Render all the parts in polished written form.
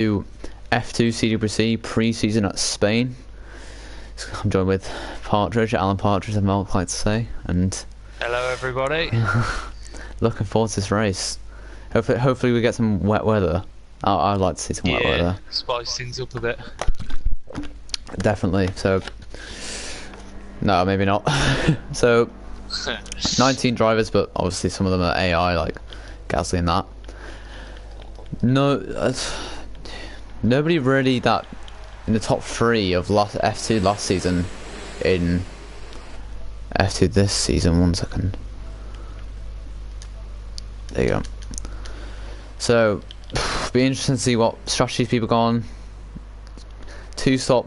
to F2 CWC Pre-Season at Spain. I'm joined with Alan Partridge, as Mark likes to say, and hello everybody. looking forward to this race. Hopefully we get some wet weather. I'd like to see some wet weather. Spice things up a bit. Definitely. So, no, maybe not. So, 19 drivers, but obviously some of them are AI, like Gasly and that. No, nobody really that in the top 3 of F2 last season in F2 this season. 1 second. There you go. So, be interesting to see what strategies people go on. 2-stop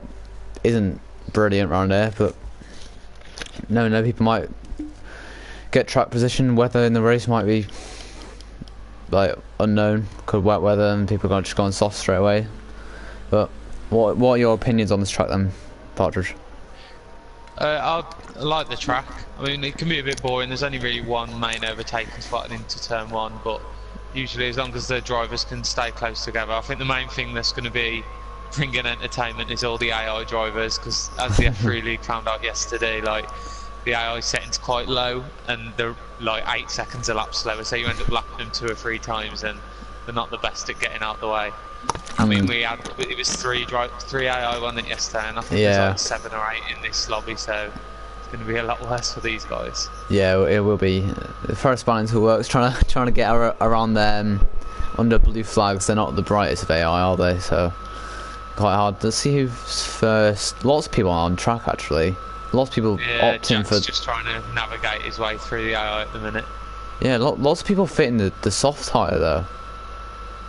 isn't brilliant around here, but no, people might get track position. Weather in the race might be like unknown. Could wet weather and people are going to just go on soft straight away. But what are your opinions on this track then, Partridge? I like the track. I mean, it can be a bit boring. There's only really one main overtaking spot into turn 1, but usually as long as the drivers can stay close together, I think the main thing that's going to be bringing entertainment is all the AI drivers, because as the F3 League found out yesterday, like the AI setting's quite low and they're like 8 seconds a lap slower, so you end up lapping them 2 or 3 times and they're not the best at getting out the way. I mean, it was 3 AI won it yesterday, and I think there's like 7 or 8 in this lobby, so it's going to be a lot worse for these guys. Yeah, it will be. The first balance who works trying to get around them under blue flags. They're not the brightest of AI, are they? So quite hard to see who's first. Lots of people are on track actually. Lots of people opting for just trying to navigate his way through the AI at the minute. Yeah, lots of people fit in the soft tire though.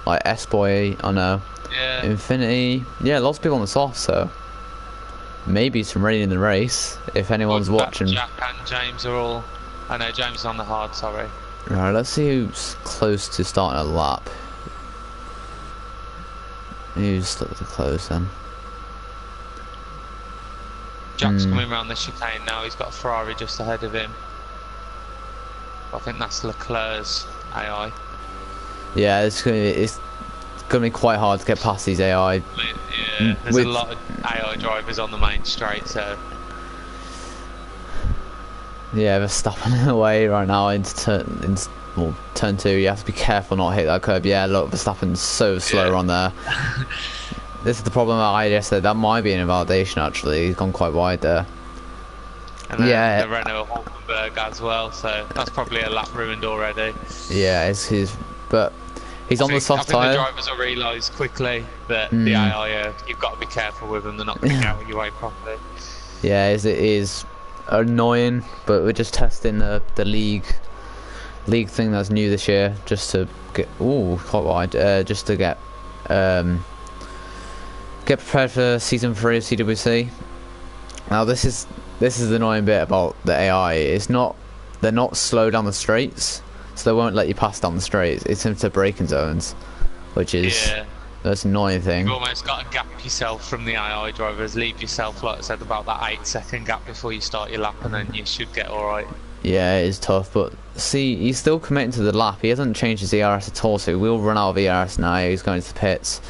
Like S-Boy, I know. Yeah. Infinity. Yeah, lots of people on the soft, so maybe some rain in the race if anyone's watching. Jack and James are all. I know James is on the hard, sorry. Right, let's see who's close to starting a lap. Who's stuck to close then? Jack's coming around the chicane now. He's got a Ferrari just ahead of him. I think that's Leclerc's AI. Yeah, it's gonna be quite hard to get past these AI. Yeah, there's a lot of AI drivers on the main straight, so. Yeah, they're stopping away right now into turn 2. You have to be careful not to hit that curb. Yeah, look, Verstappen's so slow on there. This is the problem I yesterday. That might be an invalidation actually. He's gone quite wide there. And then the Renault Hulkenberg as well, so that's probably a lap ruined already. Yeah, but he's on the soft tyre. I think the drivers will realise quickly that the AI, you've got to be careful with them. They're not going to get out of your way properly. Yeah, it is annoying, but we're just testing the league thing that's new this year, just to get quite wide, just to get prepared for season 3 of CWC. Now this is the annoying bit about the AI. They're not slow down the straights, so they won't let you pass down the straights. It's into braking zones, which is that's an annoying thing. You've almost got to gap yourself from the AI drivers. Leave yourself, like I said, about that 8-second gap before you start your lap, and then you should get alright. Yeah, it is tough, but see, he's still committing to the lap. He hasn't changed his ERS at all, so he will run out of ERS now. He's going to the pits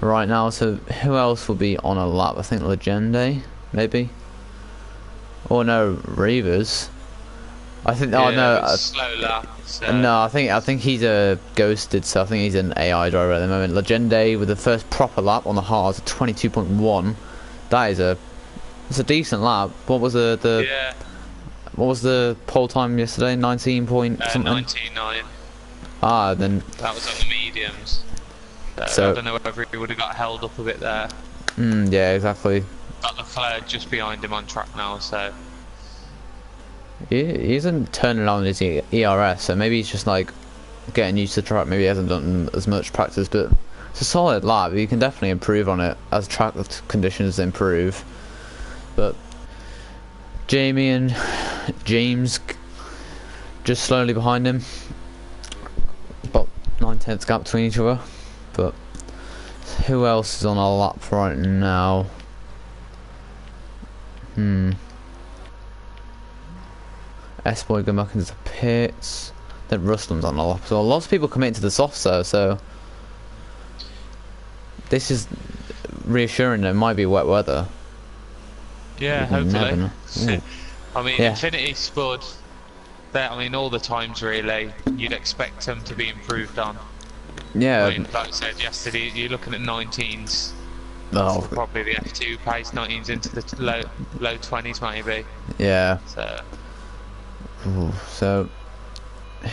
right now. So who else will be on a lap? I think Legende, maybe. Or no, Reavers. I think. Oh no, slow lap. So. No, I think he's ghosted. So I think he's an AI driver at the moment. Legende with the first proper lap on the hards, 22.1. That is it's a decent lap. What was what was the pole time yesterday? 19 point something. 19.9. Ah, then that was on the mediums. So I don't know whether he would have got held up a bit there. Yeah, exactly. Got Leclerc just behind him on track now, so. He isn't turning on his ERS, so maybe he's just like getting used to the track. Maybe he hasn't done as much practice, but it's a solid lap. You can definitely improve on it as track conditions improve. But Jamie and James just slowly behind him, about 9/10 gap between each other. But who else is on our lap right now? S-Boy going back into the pits. Then Ruslan's on the lap. So lots of people commit to the soft though, so this is reassuring. That it might be wet weather. Yeah, You never know. hopefully. I mean, Yeah. Infinity Spud, I mean, all the times really, you'd expect them to be improved on. Yeah. I mean, like I said yesterday, you're looking at 19s. Oh, Probably the F2 pace, 19s into the low 20s maybe. yeah. So Ooh, so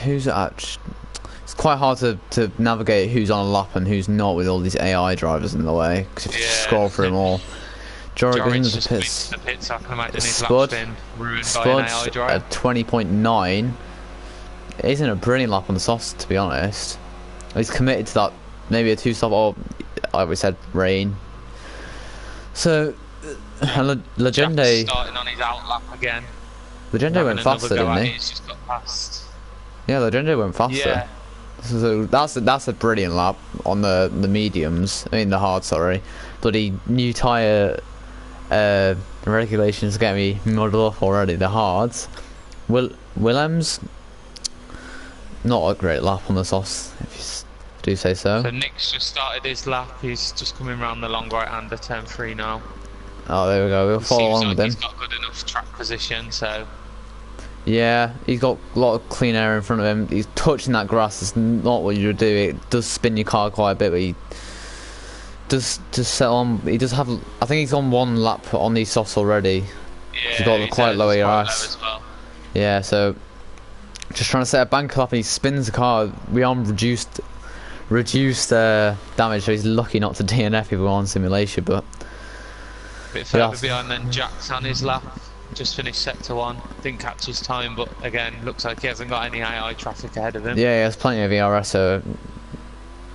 who's it's quite hard to navigate who's on a lap and who's not with all these AI drivers in the way. Because if you yeah, scroll through them all, Jorik Jorik's into just the coming pits. to the pits. I can imagine his lap's Spud, been ruined by an AI Spud's driver. at 20.9. It isn't a brilliant lap on the softs, to be honest. He's committed to that, maybe a 2-stop or, like we said, rain. So, Legende Starting on his out lap again. went faster, didn't he? He's just got past. Yeah, Legende went faster. Yeah. So that's a brilliant lap on the mediums. I mean the hard, sorry. Bloody new tyre regulations get me muddled up already. The hards. Willems, not a great lap on the softs, if you do say so. So Nick's just started his lap. He's just coming round the long right-hander, turn 3 now. Oh, there we go. We'll follow Seems on like with him. he's got good enough track position, so Yeah, he's got a lot of clean air in front of him. He's touching that grass. It's not what you would do. It does spin your car quite a bit, but he does settle on. He does have. I think he's on 1 lap on these softs already. yeah, He's got quite low ERS. as well. Yeah, so just trying to set a bank up and he spins the car. We on reduced damage, so he's lucky not to DNF if we were on simulation. But A bit further behind then Jack's on his lap. Just finished sector 1. Didn't catch his time, but again, looks like he hasn't got any AI traffic ahead of him. yeah, he has plenty of ERS. So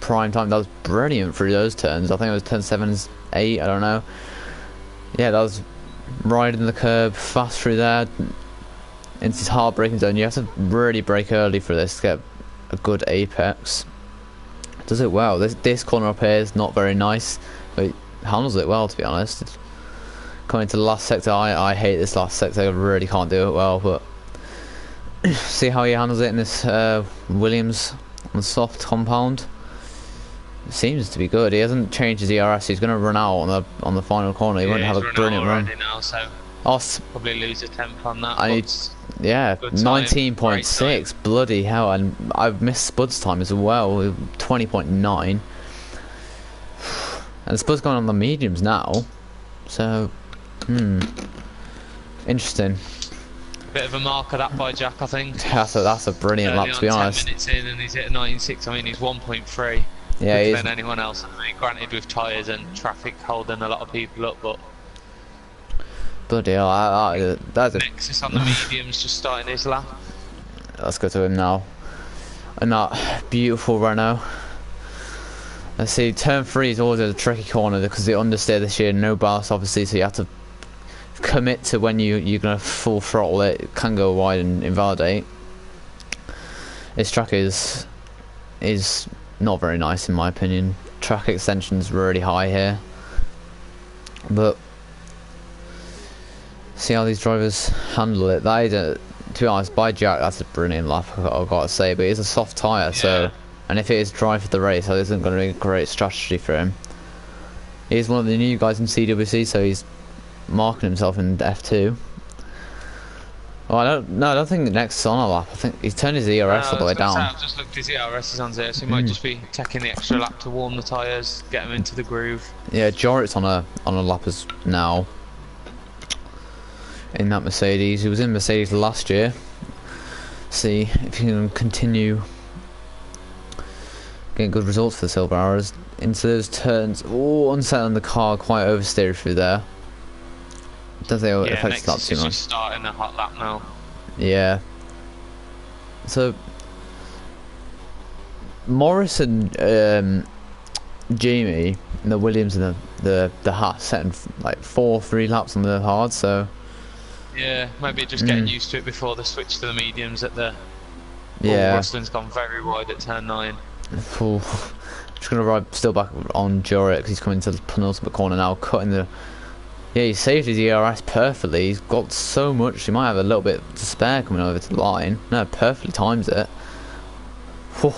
prime time. That was brilliant through those turns. I think it was turn 7, 8. I don't know. Yeah, that was riding the curb fast through there into his hard braking zone. You have to really brake early for this to get a good apex. Does it well. This corner up here is not very nice, but it handles it well, to be honest. Coming to the last sector, I hate this last sector. I really can't do it well, but see how he handles it in this Williams on the soft compound. It seems to be good. He hasn't changed his ERS. He's going to run out on the final corner. He won't have a brilliant run. Now, so probably lose a temp on that. Yeah, Good time, 19.6, bloody hell, and I've missed Spud's time as well, 20.9. And Spud's going on the mediums now, so, interesting. Bit of a marker that by Jack, I think. That's a brilliant lap, to be honest. 10 minutes in and he's hit a 19.6, I mean he's 1.3. Yeah, he's than anyone else. I mean, granted with tyres and traffic holding a lot of people up, but bloody hell, that's a... Nexus on the mediums just starting his lap. Let's go to him now. And that beautiful Renault. Let's see, turn 3 is always a tricky corner because the understeer this year, no ballast obviously, so you have to commit to when you're going to full throttle it. It can go wide and invalidate. This track is not very nice in my opinion. Track extension's really high here. But see how these drivers handle it. That is to be honest, by Jack, that's a brilliant lap, I've got to say, but it's a soft tyre, so, and if it is dry for the race, that isn't going to be a great strategy for him. He's one of the new guys in CWC, so he's marking himself in F2. Oh, I don't think the next is on a lap. I think he's turned his ERS all the way down. I've just looked, his ERS is on 0, so he might just be taking the extra lap to warm the tyres, get him into the groove. Yeah, Jorik's on a lap as now. In that Mercedes, he was in Mercedes last year. See if he can continue getting good results for the Silver Arrows into those turns. Oh, unsettling the car, quite oversteered through there. Don't think it affects that too much. Just starting a hot lap now. Yeah. So Morris and Jamie and the Williams and the Haas setting like 3 laps on the hard, so yeah, maybe just getting used to it before the switch to the mediums at the... Yeah. Ruslin's gone very wide at turn 9. Ooh. Just going to ride still back on Jorik because he's coming to the penultimate corner now, cutting the... Yeah, he saved his ERS perfectly. He's got so much, he might have a little bit to spare coming over to the line. No, perfectly times it. But,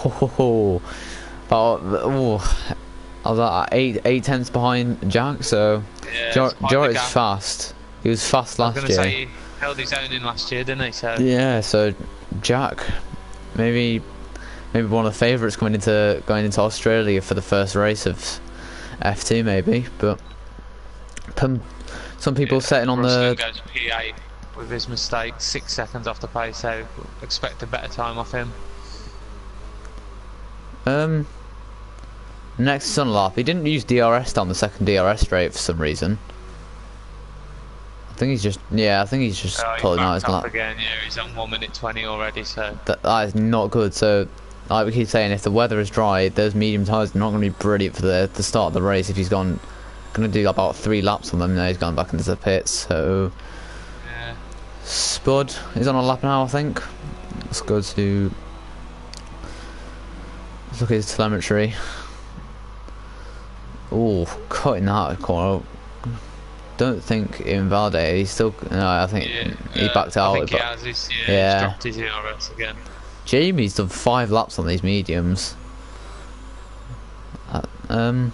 I was like eight tenths behind Jack, so Yeah, Jarrett's fast. He was fast last I was year. going to say he held his own in last year, didn't he? So Yeah, so Jack, maybe one of the favourites going into Australia for the first race of F2 maybe, but some people setting on Russell the goes P8 with his mistake, 6 seconds off the pace, so expect a better time off him. next is on a lap. He didn't use DRS down the second DRS straight for some reason. I think he's just pulling out his lap again. Yeah, he's on 1 minute 20 already, so that is not good. So like we keep saying, if the weather is dry, those medium tyres are not going to be brilliant for the start of the race. If he's going to do about 3 laps on them, now he's gone back into the pits. So yeah. Spud is on a lap now, I think. Let's go to look at his telemetry. Oh, cutting that corner. Don't think it invalidated. He's still I think he backed out. I think he has. He's dropped his ERS again. Jamie's done 5 laps on these mediums. James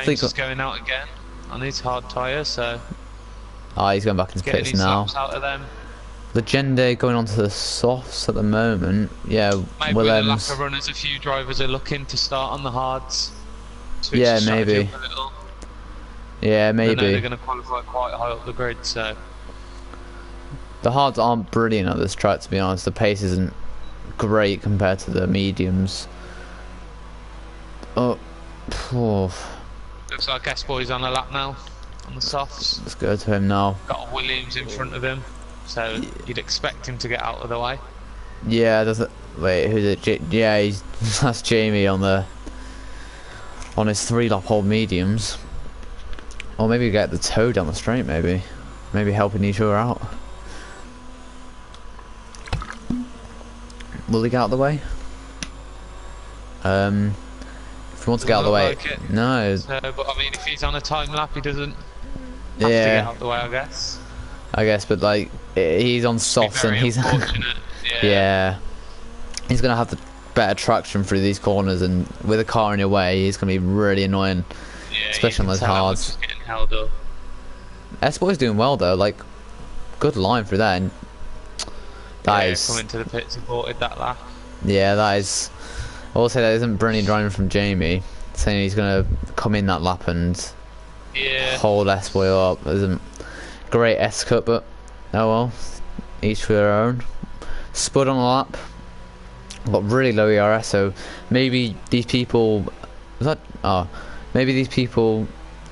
is going out again on his hard tyres, so he's going back into pits now. Out of them. Legende going on to the softs at the moment. Yeah, maybe Willems. with the lack of runners, a few drivers are looking to start on the hards. Yeah, maybe. Yeah, maybe. I know they're going to qualify quite high up the grid, so the hards aren't brilliant at this track, to be honest. The pace isn't great compared to the mediums. Looks like S-Boy's on a lap now on the softs. Let's go to him now. Got a Williams in front of him, so you'd expect him to get out of the way. Yeah, wait, who's it? Yeah, that's Jamie on his 3 lap hold mediums. Or maybe get the toe down the straight, maybe helping each other out. Will he get out of the way? If he wants to get out of the way, like no. But I mean, if he's on a time lap, he doesn't have to get out of the way, I guess. But like he's on softs and he's he's gonna have the better traction through these corners, and with a car in your way, he's gonna be really annoying, especially on those hards. Just getting held up. S-Boy's doing well though, like good line through there. And coming to the pit supported that lap. Yeah, that is. I will say that isn't brilliant driving from Jamie, saying he's gonna come in that lap and hold S-Boy up. Isn't great S-cut, but oh well, each for their own. Spud on the lap. Got really low ERS, so maybe these people maybe these people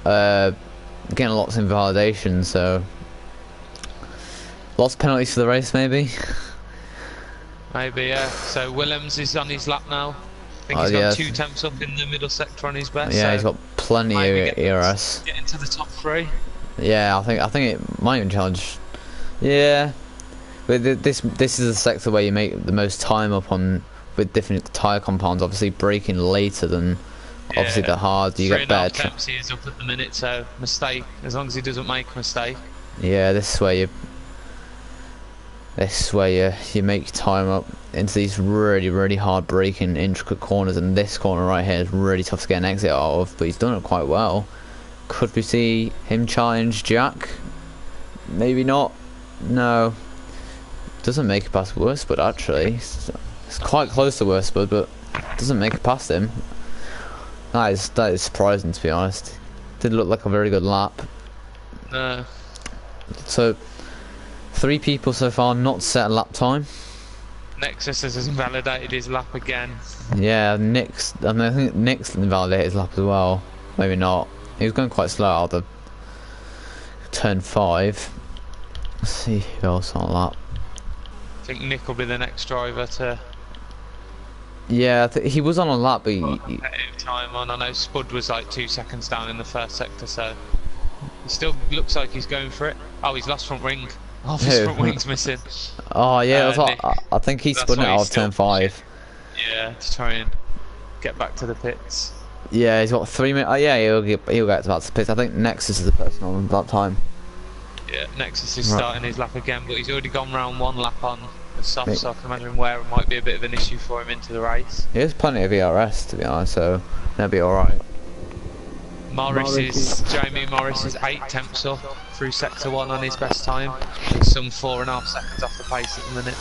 getting lots of invalidation, so lots of penalties for the race, maybe. Maybe, yeah. So Willems is on his lap now. I think he's got 2 temps up in the middle sector on his best. Yeah, so he's got plenty of ERS. Get into the top 3. Yeah, I think it might even challenge. Yeah, but this is a sector where you make the most time up on with different tyre compounds. Obviously, braking later than obviously the hard. You get better. 3.5 temps he is up at the minute, so mistake. As long as he doesn't make a mistake. Yeah, this is where you make time up into these really hard braking intricate corners, and this corner right here is really tough to get an exit out of, but he's done it quite well. Could we see him challenge Jack? Maybe not. No. Doesn't make it past Worstbud actually. It's quite close to Worstbud, but doesn't make it past him. That is surprising, to be honest. Did look like a very good lap. No. So 3 people so far not set a lap time. Nexus has invalidated his lap again. Yeah, I think Nick's invalidated his lap as well. Maybe not. He was going quite slow out of turn 5. Let's see who else on lap. I think Nick will be the next driver to. Yeah, he was on a lap, but time on. I know Spud was like 2 seconds down in the first sector, so he still looks like he's going for it. Oh, he's lost front wing. Oh, his front wing's missing. Oh yeah, I think he's spun it out of turn 5. Yeah, to try and get back to the pits. Yeah, he's got 3 minutes. Yeah, he'll get back to the pits. I think Nexus is the person on that time. Yeah, Nexus is starting his lap again, but he's already gone round 1 lap on the soft, so I can imagine where it might be a bit of an issue for him into the race. He has plenty of ERS, to be honest, so that'll be alright. Jamie Morris is 8 temps up through sector 1 on his best time. He's some 4.5 seconds off the pace at the minute.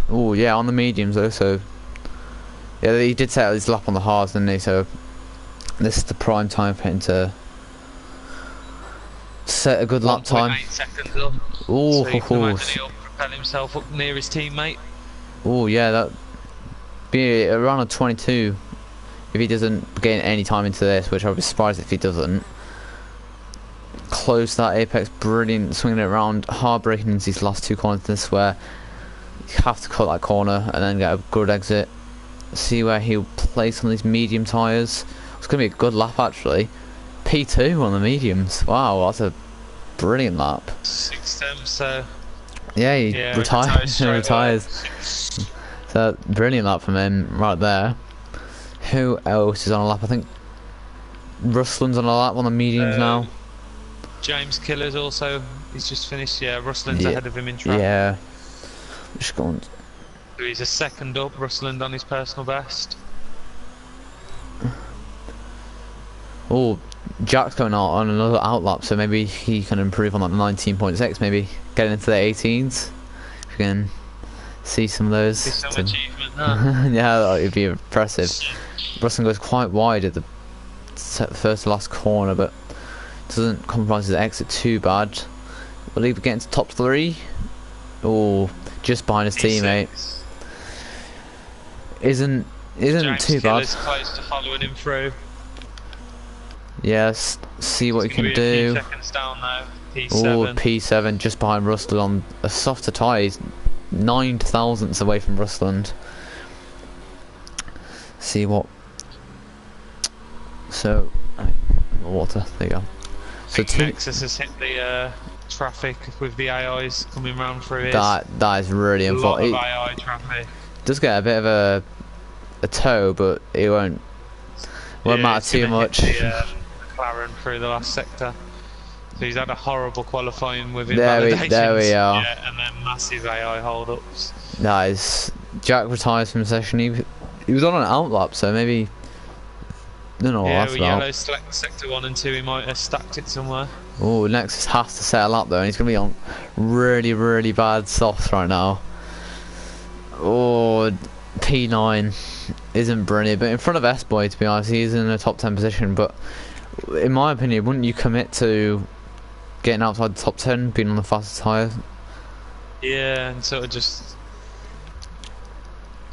Oh yeah, on the mediums though. So yeah, he did set his lap on the hards, didn't he? So this is the prime time for him to set a good lap time. 8 seconds up. Oh, so you can imagine he'll propel himself up near his teammate. Oh yeah, that be around a 22 if he doesn't gain any time into this, which I'd be surprised if he doesn't. Close that apex, brilliant, swinging it around, hard braking into these last 2 corners. This where you have to cut that corner and then get a good exit. See where he'll place on these medium tyres. It's going to be a good lap actually. P2 on the mediums. Wow, that's a brilliant lap. 6 temps, so yeah, he retires. So brilliant lap from him right there. Who else is on a lap? I think Ruslin's on a lap on the mediums now. James Killer's also, he's just finished. Yeah, Ruslin's ahead of him in track. Yeah. Just going. So he's a second up, Rusland on his personal best. Oh, Jack's going out on another outlap, so maybe he can improve on that 19.6, maybe getting into the 18s. If you can see some of those. It's some achievement, huh? Yeah, that would be impressive. Rusland goes quite wide at the first to last corner, but doesn't compromise his exit too bad. Will he get into top 3? Oh, just behind his teammate. Isn't James too bad. Close to following him through. Yes, see what he can do. A few seconds down now. P7. Oh, P7 just behind Rusland on a softer tyre. He's 9 thousandths away from Rusland. See what. So, water. There you go. So Nexus has hit the traffic with the AIs coming round through here. That is really important. A lot of AI traffic. Does get a bit of a tow, but it won't matter too much. Hit the McLaren through the last sector. So he's had a horrible qualifying with invalidations. There we are. Yeah, and then massive AI hold-ups. Nice. Jack retires from the session. He was on an outlap, so maybe. Don't know what that's about. Yellow sector 1 and 2. He might have stacked it somewhere. Oh, Nexus has to set a lap though, and he's going to be on really, really bad softs right now. Oh, P9 isn't brilliant, but in front of S-Boy, to be honest, he's in a top 10 position. But in my opinion, wouldn't you commit to getting outside the top 10, being on the fastest tyre? Yeah, and sort of just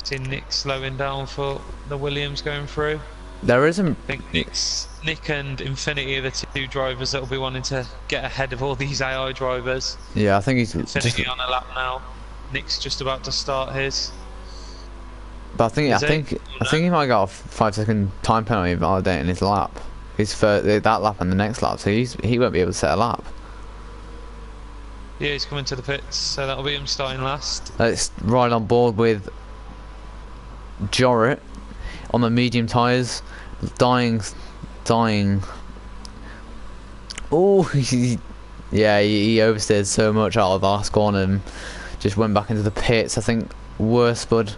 see Nick slowing down for the Williams going through. There isn't. I think Nick and Infinity are the 2 drivers that will be wanting to get ahead of all these AI drivers. Yeah, I think he's Infinity on a lap now. Nick's just about to start his. But I think he might get a 5-second time penalty validating his lap. His that lap and the next lap, so he won't be able to set a lap. Yeah, he's coming to the pits, so that'll be him starting last. Let's ride on board with Jorrit on the medium tyres, dying. Oh, he oversteered so much out of the last corner and just went back into the pits. I think Worspud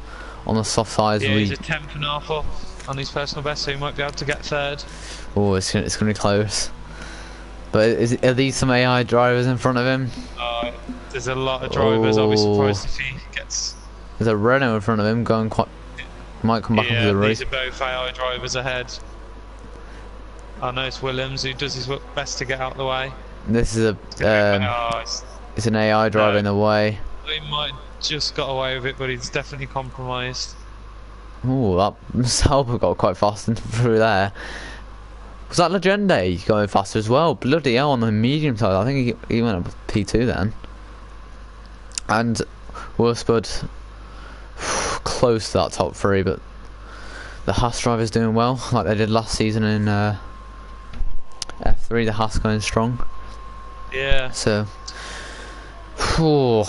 on the soft tyres. Yeah, he's a 10.5 off on his personal best, so he might be able to get 3rd. Oh, it's gonna be close. But are these some AI drivers in front of him? There's a lot of drivers. I'll be surprised if he gets. There's a Renault in front of him going quite. Might come back into the race. These are both AI drivers ahead. I know it's Williams who does his best to get out of the way. This is it's an AI driver in the way. He might just got away with it, but he's definitely compromised. Oh, that Salva got quite fast through there. Was that Legende going faster as well? Bloody hell, on the medium side. I think he went up P2 then. And Worspud close to that top 3, but the Haas driver's doing well, like they did last season in F3. The Haas going strong. Yeah. So, good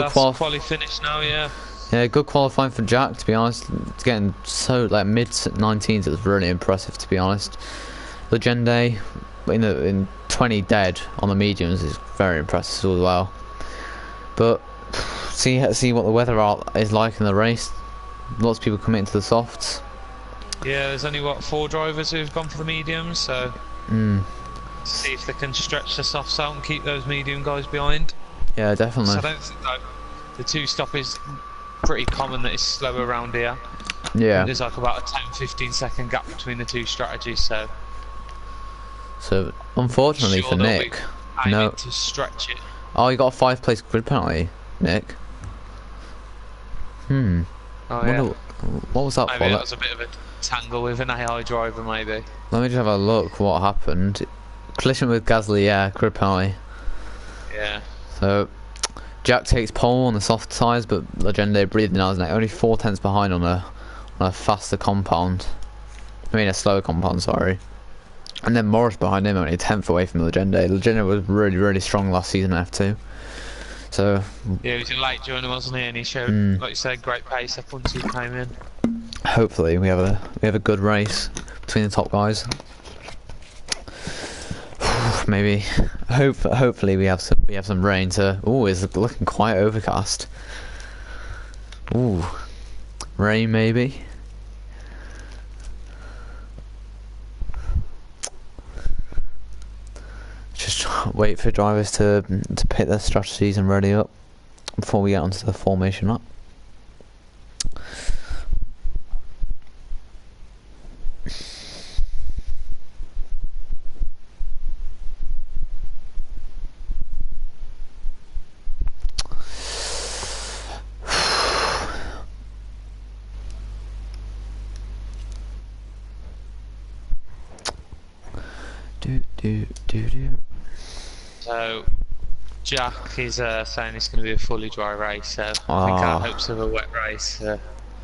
quali finish now. Yeah. Yeah, good qualifying for Jack. To be honest, it's getting so like mid 19s. It was really impressive, to be honest. Legende in 20 dead on the mediums is very impressive as well. But see what the weather is like in the race. Lots of people come into the softs. Yeah, there's only what 4 drivers who've gone for the mediums, so see if they can stretch the softs out and keep those medium guys behind. Yeah, definitely. So I don't think like, the 2-stop is pretty common that it's slower around here. Yeah. There's like about a 10-15 second gap between the 2 strategies, so unfortunately for Nick, no. To stretch it. Oh, you got a 5-place grid penalty, Nick. Oh, yeah. What was that for? Maybe that was a bit of a tangle with an AI driver, maybe. Let me just have a look what happened. Collision with Gasly, yeah, grid penalty. Yeah. So, Jack takes pole on the soft tyres, but Legende breathing out his neck. Only 4 tenths behind on a faster compound. I mean, a slower compound, sorry. And then Morris behind him, only a 10th away from Legende. Legende was really, really strong last season in F2. So yeah, he was a late joiner, wasn't he? And he showed, like you said, great pace up once he came in. Hopefully, we have a good race between the top guys. Maybe, hopefully we have some rain to. Oh, it's looking quite overcast. Ooh, rain maybe. Just wait for drivers to pick their strategies and ready up before we get onto the formation lap. Do. So, Jack is saying it's going to be a fully dry race, so I think our hopes of a wet race,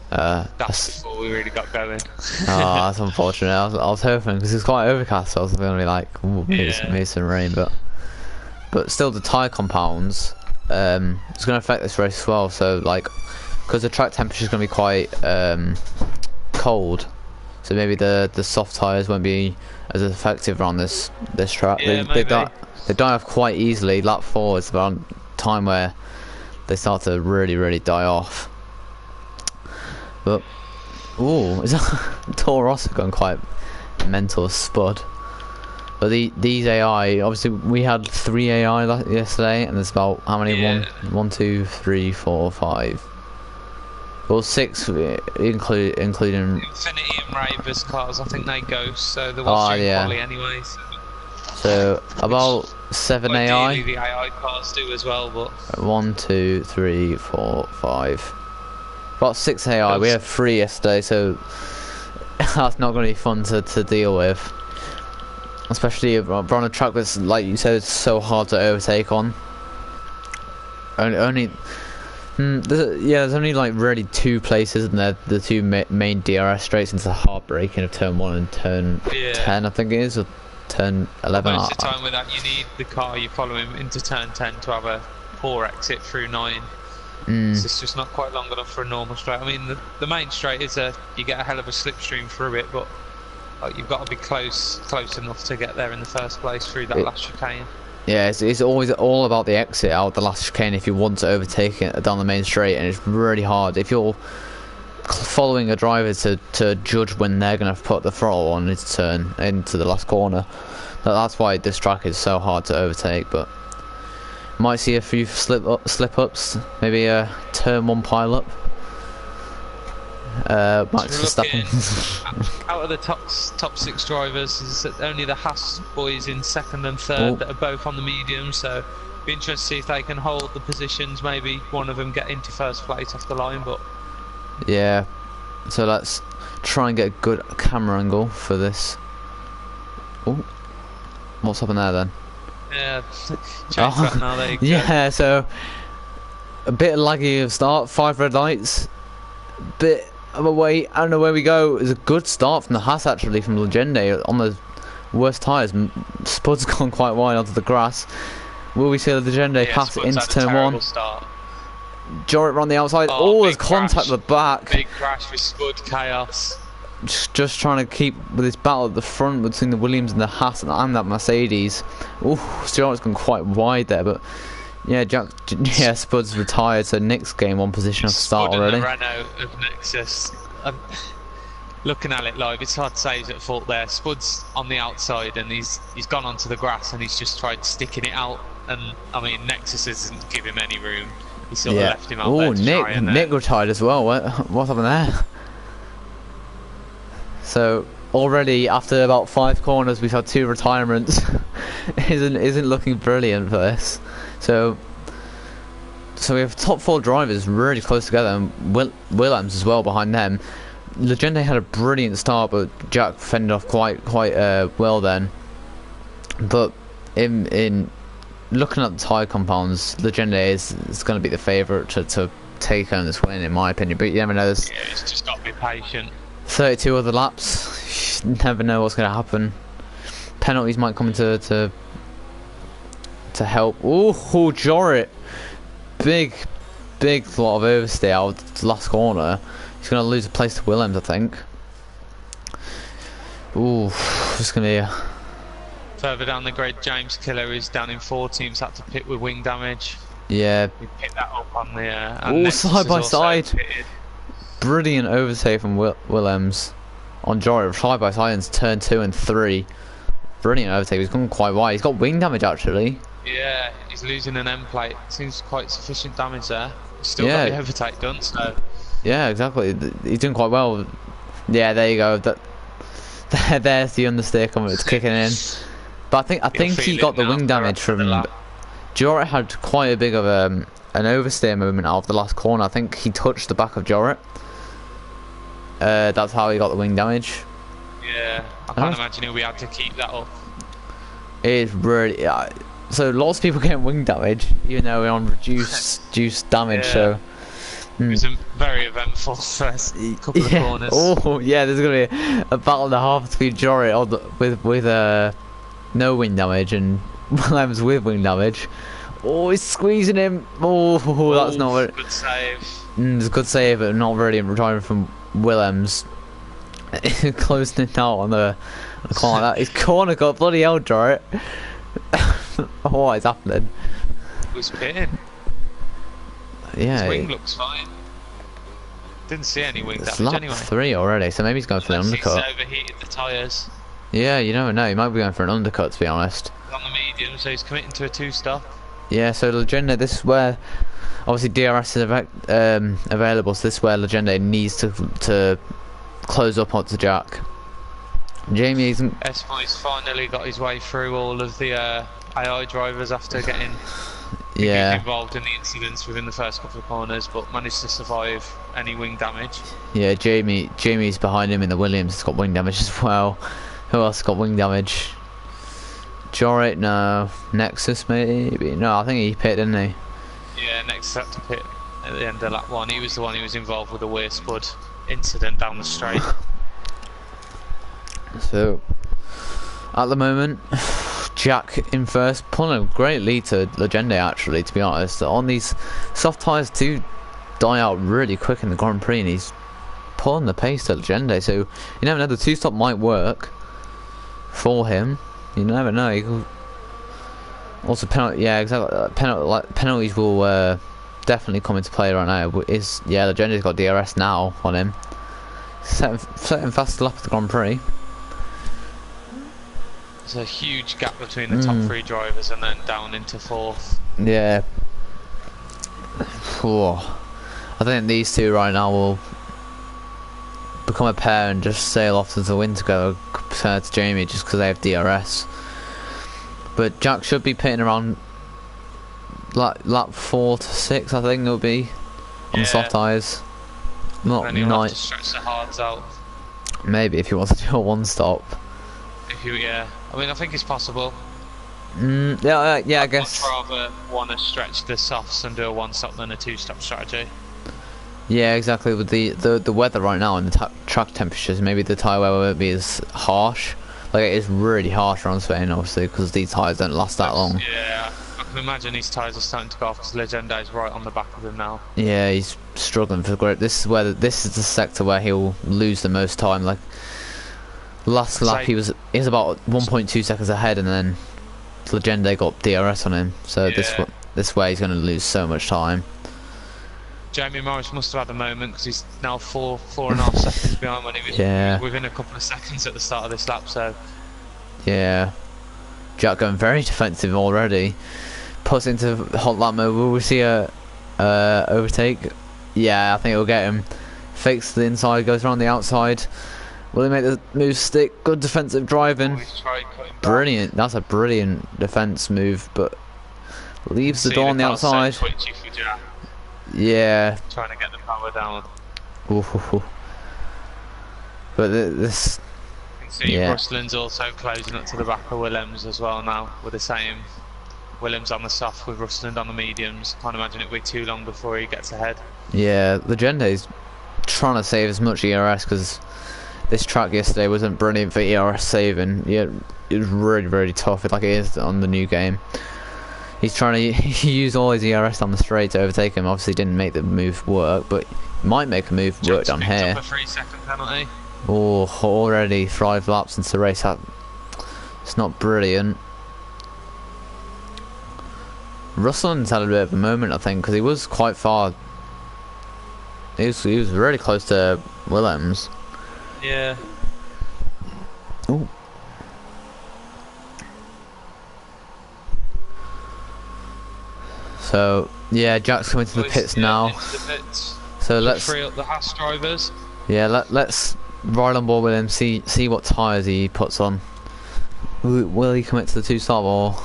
that's before we really got going. That's unfortunate. I was hoping, because it's quite overcast, so I was going to be like, ooh, maybe some rain, but still the tyre compounds, it's going to affect this race as well, so like, because the track temperature is going to be quite cold, so maybe the soft tyres won't be as effective around this track. Yeah, they die off quite easily. Lap 4 is about time where they start to really die off. But ooh, is that Toro Rosso gone quite mental spud? But these AI, obviously we had 3 AI yesterday, and there's about how many? Yeah. 1, 2, 3, 4, 5. Well, 6 including Infinity and Ravers cars, I think they go, so there was quali anyway. So about 7 AI. Ideally the AI cars do as well, but 1, 2, 3, 4, 5. About 6 AI. We had 3 yesterday, so that's not going to be fun to deal with. Especially if we're on a track that's, like you said, it's so hard to overtake on. There's only like really 2 places, and they're the 2 main DRS straights into the hard braking of turn 1 and turn 10, I think it is, or turn 11. Most of the time with that, you need the car you're following into turn 10 to have a poor exit through 9. So it's just not quite long enough for a normal straight. I mean, the main straight is you get a hell of a slipstream through it, but like, you've got to be close enough to get there in the first place through that last chicane. Yeah, it's always all about the exit out the last chicane if you want to overtake it down the main straight, and it's really hard if you're following a driver to judge when they're going to put the throttle on his turn into the last corner. That's why this track is so hard to overtake. But might see a few slip ups, maybe a turn 1 pile up. Max Verstappen. Out of the top 6 drivers, is only the Haas boys in 2nd and 3rd that are both on the medium, so be interested to see if they can hold the positions. Maybe one of them get into 1st place off the line, but yeah, so let's try and get a good camera angle for this. Oh, what's happened there then? Yeah, change that now, there you go. Yeah, so a bit laggy of start, 5 red lights, bit of a wait, I don't know where we go. It's a good start from the Haas actually, from Legende on the worst tyres. Spud's gone quite wide onto the grass. Will we see the Legende pass into turn 1? Jorrit around the outside. Oh, there's contact at the back. Big crash with Spud, chaos. Just trying to keep with this battle at the front between the Williams and the Haas and that Mercedes. Ooh, Stewart's gone quite wide there, but yeah, Spud's retired, so Nick's getting 1 position off the start already. The Renault of Nexus. looking at it live, it's hard to say he's at fault there. Spud's on the outside and he's gone onto the grass and he's just tried sticking it out. And I mean, Nexus doesn't give him any room. He sort of left him out there to try and Nick retired as well. What happened there? So already after about 5 corners, we've had 2 retirements. isn't looking brilliant for this. So we have top 4 drivers really close together, and Willems as well behind them. Legende had a brilliant start, but Jack fended off quite well then. But in looking at the tyre compounds, Legende is going to be the favourite to take home this win, in my opinion. But you never know. Yeah, he's just got to be patient. 32 other laps. You never know what's going to happen. Penalties might come to help. Oh, Jorrit. Big lot of overstay out the last corner. He's going to lose a place to Willems, I think. Ooh, it's going to be Further down the grid, James Killer is down in 14th, had to pit with wing damage. Yeah. We picked that up on the... oh, side by side. Brilliant overtake from Willems on Jorrit. Side by side into turn 2 and 3. Brilliant overtake. He's gone quite wide. He's got wing damage, actually. Yeah, he's losing an end plate. Seems quite sufficient damage there. Still got the overtake done, so... Yeah, exactly. He's doing quite well. Yeah, there you go. There's the understeer coming. It's kicking in. But I think he got the wing damage from... Jorrit had quite a big of an oversteer movement out of the last corner. I think he touched the back of Jorrit. That's how he got the wing damage. Yeah, I can't imagine he'll be able to keep that up. It is really... so lots of people getting wing damage, even though we're on reduced damage, so... It was a very eventful first couple of corners. Oh, yeah, there's going to be a battle and a half between Jorrit with no wing damage and Willems with wing damage. Oh, he's squeezing him. Oh, that's not very... Good save. It's a good save, but not really retiring from Willems. Closing it out on the corner like that. His corner got bloody hell, Jorrit. What is happening? He was pitting. Yeah. His wing looks fine. Didn't see any wing damage lap anyway. 3 already, so maybe he's going for the undercut. He's overheated the tyres. Yeah, you never know. He might be going for an undercut, to be honest. He's on the medium, so he's committing to a 2-stop. Yeah, so Legende, this is where obviously DRS is available, so this is where Legende needs to close up onto Jack. Jamie isn't... S-Boy's finally got his way through all of the AI drivers after getting involved in the incidents within the first couple of corners, but managed to survive any wing damage. Yeah, Jamie's behind him in the Williams. Has got wing damage as well. Who else got wing damage? Jorrit, no. Nexus, maybe? No, I think he pit, didn't he? Yeah, Nexus had to pit at the end of lap 1. He was the one who was involved with the weird spud incident down the straight. So, at the moment, Jack in first, pulling a great lead to Legende, actually, to be honest. On these soft tyres do die out really quick in the Grand Prix, and he's pulling the pace to Legende, so you never know, the 2-stop might work for him. You never know. He could... Also, yeah, exactly. Penalties will definitely come into play right now. Legende's got DRS now on him. Setting fast lap of the Grand Prix. There's a huge gap between the top 3 drivers and then down into 4th. Yeah. I think these 2 right now will become a pair and just sail off to the win together compared to Jamie, just because they have DRS. But Jack should be pitting around lap 4 to 6, I think it'll be, on the soft tyres. Not nice. To stretch the hards out. Maybe if he wants to do a 1-stop. I mean, I think it's possible. I guess. I'd rather want to stretch the softs and do a 1-stop than a 2-stop strategy. Yeah, exactly. With the weather right now and the track temperatures, maybe the tyre wear won't be as harsh. Like, it is really harsh around Spain, obviously, because these tyres don't last that long. Yeah, I can imagine these tyres are starting to go off because Legende is right on the back of him now. Yeah, he's struggling for grip. This is the sector where he'll lose the most time. Like, last lap he was about 1.2 seconds ahead, and then Legende got DRS on him. So this way he's going to lose so much time. Jamie Morris must have had a moment because he's now 4.5 seconds behind when he was within a couple of seconds at the start of this lap. So yeah, Jack going very defensive already. Puts into hot lap mode. Will we see a overtake? Yeah, I think it'll get him. Fakes the inside, goes around the outside. Will he make the move stick? Good defensive driving. Brilliant. That's a brilliant defense move, but leaves the door on the outside. Yeah. Trying to get the power down. Ooh. But this. You can see Ruslin's also closing up to the back of Willems as well now, with the same. Willems on the soft with Rusland on the mediums. Can't imagine it'll be too long before he gets ahead. Yeah, Legende's trying to save as much ERS because this track yesterday wasn't brilliant for ERS saving. Yeah, it was really, really tough, like it is on the new game. He's trying to use all his ERS on the straight to overtake him. Obviously didn't make the move work, but might make a move work down here. Up a 3-second penalty. Oh, already 5 laps into the race. It's not brilliant. Rusland's had a bit of a moment, I think, because he was quite far. He was really close to Willems. Yeah. Ooh. So yeah, Jack's coming to the pits now. So let's free up the Haas drivers. Yeah, let's ride on board with him. See what tyres he puts on. Will he commit to the 2-stop or?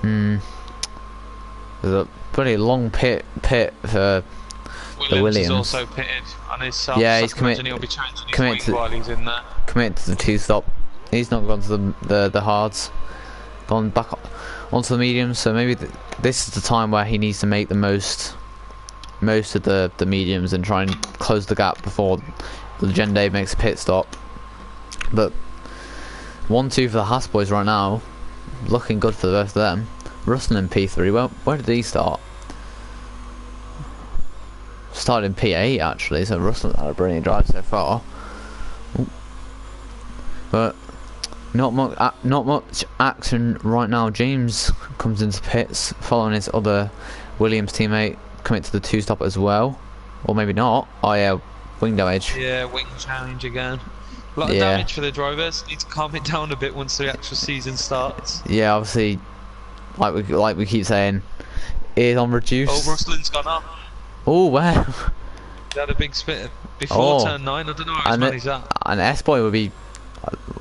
There's a pretty long pit for the Williams. Is also pitted on his side. Yeah, so he's committed while he's in there. Committed to the 2-stop. He's not gone to the hards. Gone back onto the mediums. So maybe this is the time where he needs to make the most of the mediums and try and close the gap before Legende makes a pit stop. But 1-2 for the Haas boys right now. Looking good for the rest of them. Russell in P3. Well, where did he start? Started in P8 actually, so Russell had a brilliant drive so far. Ooh. But not much action right now. James comes into pits following his other Williams teammate commit to the 2-stop as well, or maybe not. Oh yeah, wing damage. Yeah, wing challenge again. A lot of damage for the drivers. Need to calm it down a bit once the actual season starts. Yeah, obviously, like we keep saying, it is on reduce. Oh, Ruslin's gone up. Oh, where? He had a big spit before turn 9. I don't know how much he's at. And S-Boy would be.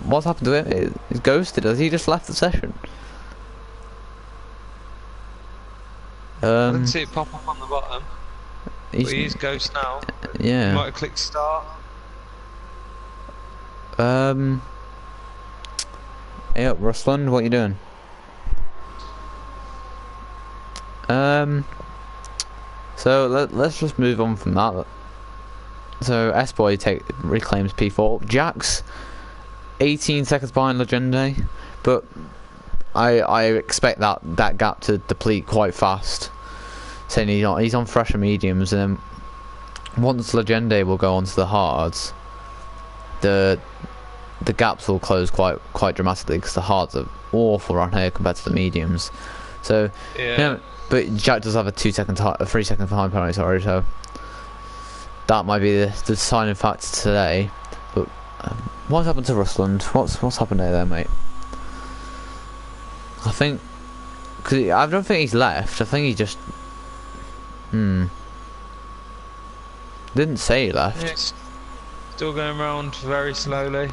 What's happened to him? He's ghosted. Has he just left the session? I didn't see it pop up on the bottom. But he is ghost now. Yeah. He might have clicked start. Hey up, Rusland, what you doing? So let's just move on from that. So S-Boy reclaims P4. Jack's 18 seconds behind Legende, but I expect that gap to deplete quite fast. Saying he's on fresher mediums, and then once Legende will go onto the hards, the gaps will close quite dramatically because the hards are awful around here compared to the mediums. So yeah, but Jack does have a 3-second time penalty, sorry. So that might be the deciding factor today. But what's happened to Rusland? What's happened there, mate? I think because I don't think he's left. I think he just didn't say he left. Yes. Still going around very slowly.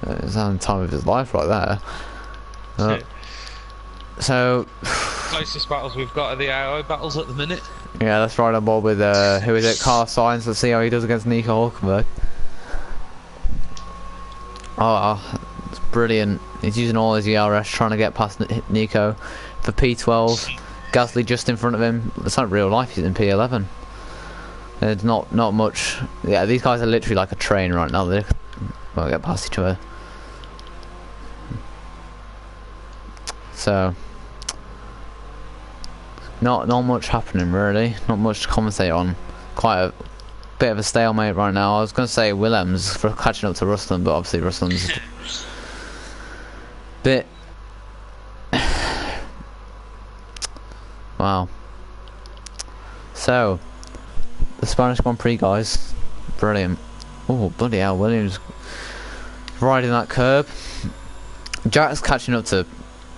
It's having the time of his life right there. So closest battles we've got are the AI battles at the minute. Yeah, let's ride on board with who is it? Carl Sainz. Let's see how he does against Nico Hulkenberg. Oh, it's brilliant. He's using all his ERS trying to get past Nico for P12. Gasly just in front of him. It's not real life. He's in P11. There's not much. Yeah, these guys are literally like a train right now. They won't get past each other. So not much happening really. Not much to commentate on. Quite a bit of a stalemate right now. I was going to say Willems for catching up to Rusland, but obviously Rusland's bit. Wow. So the Spanish Grand Prix, guys. Brilliant. Oh, bloody hell, Williams riding that curb. Jack's catching up to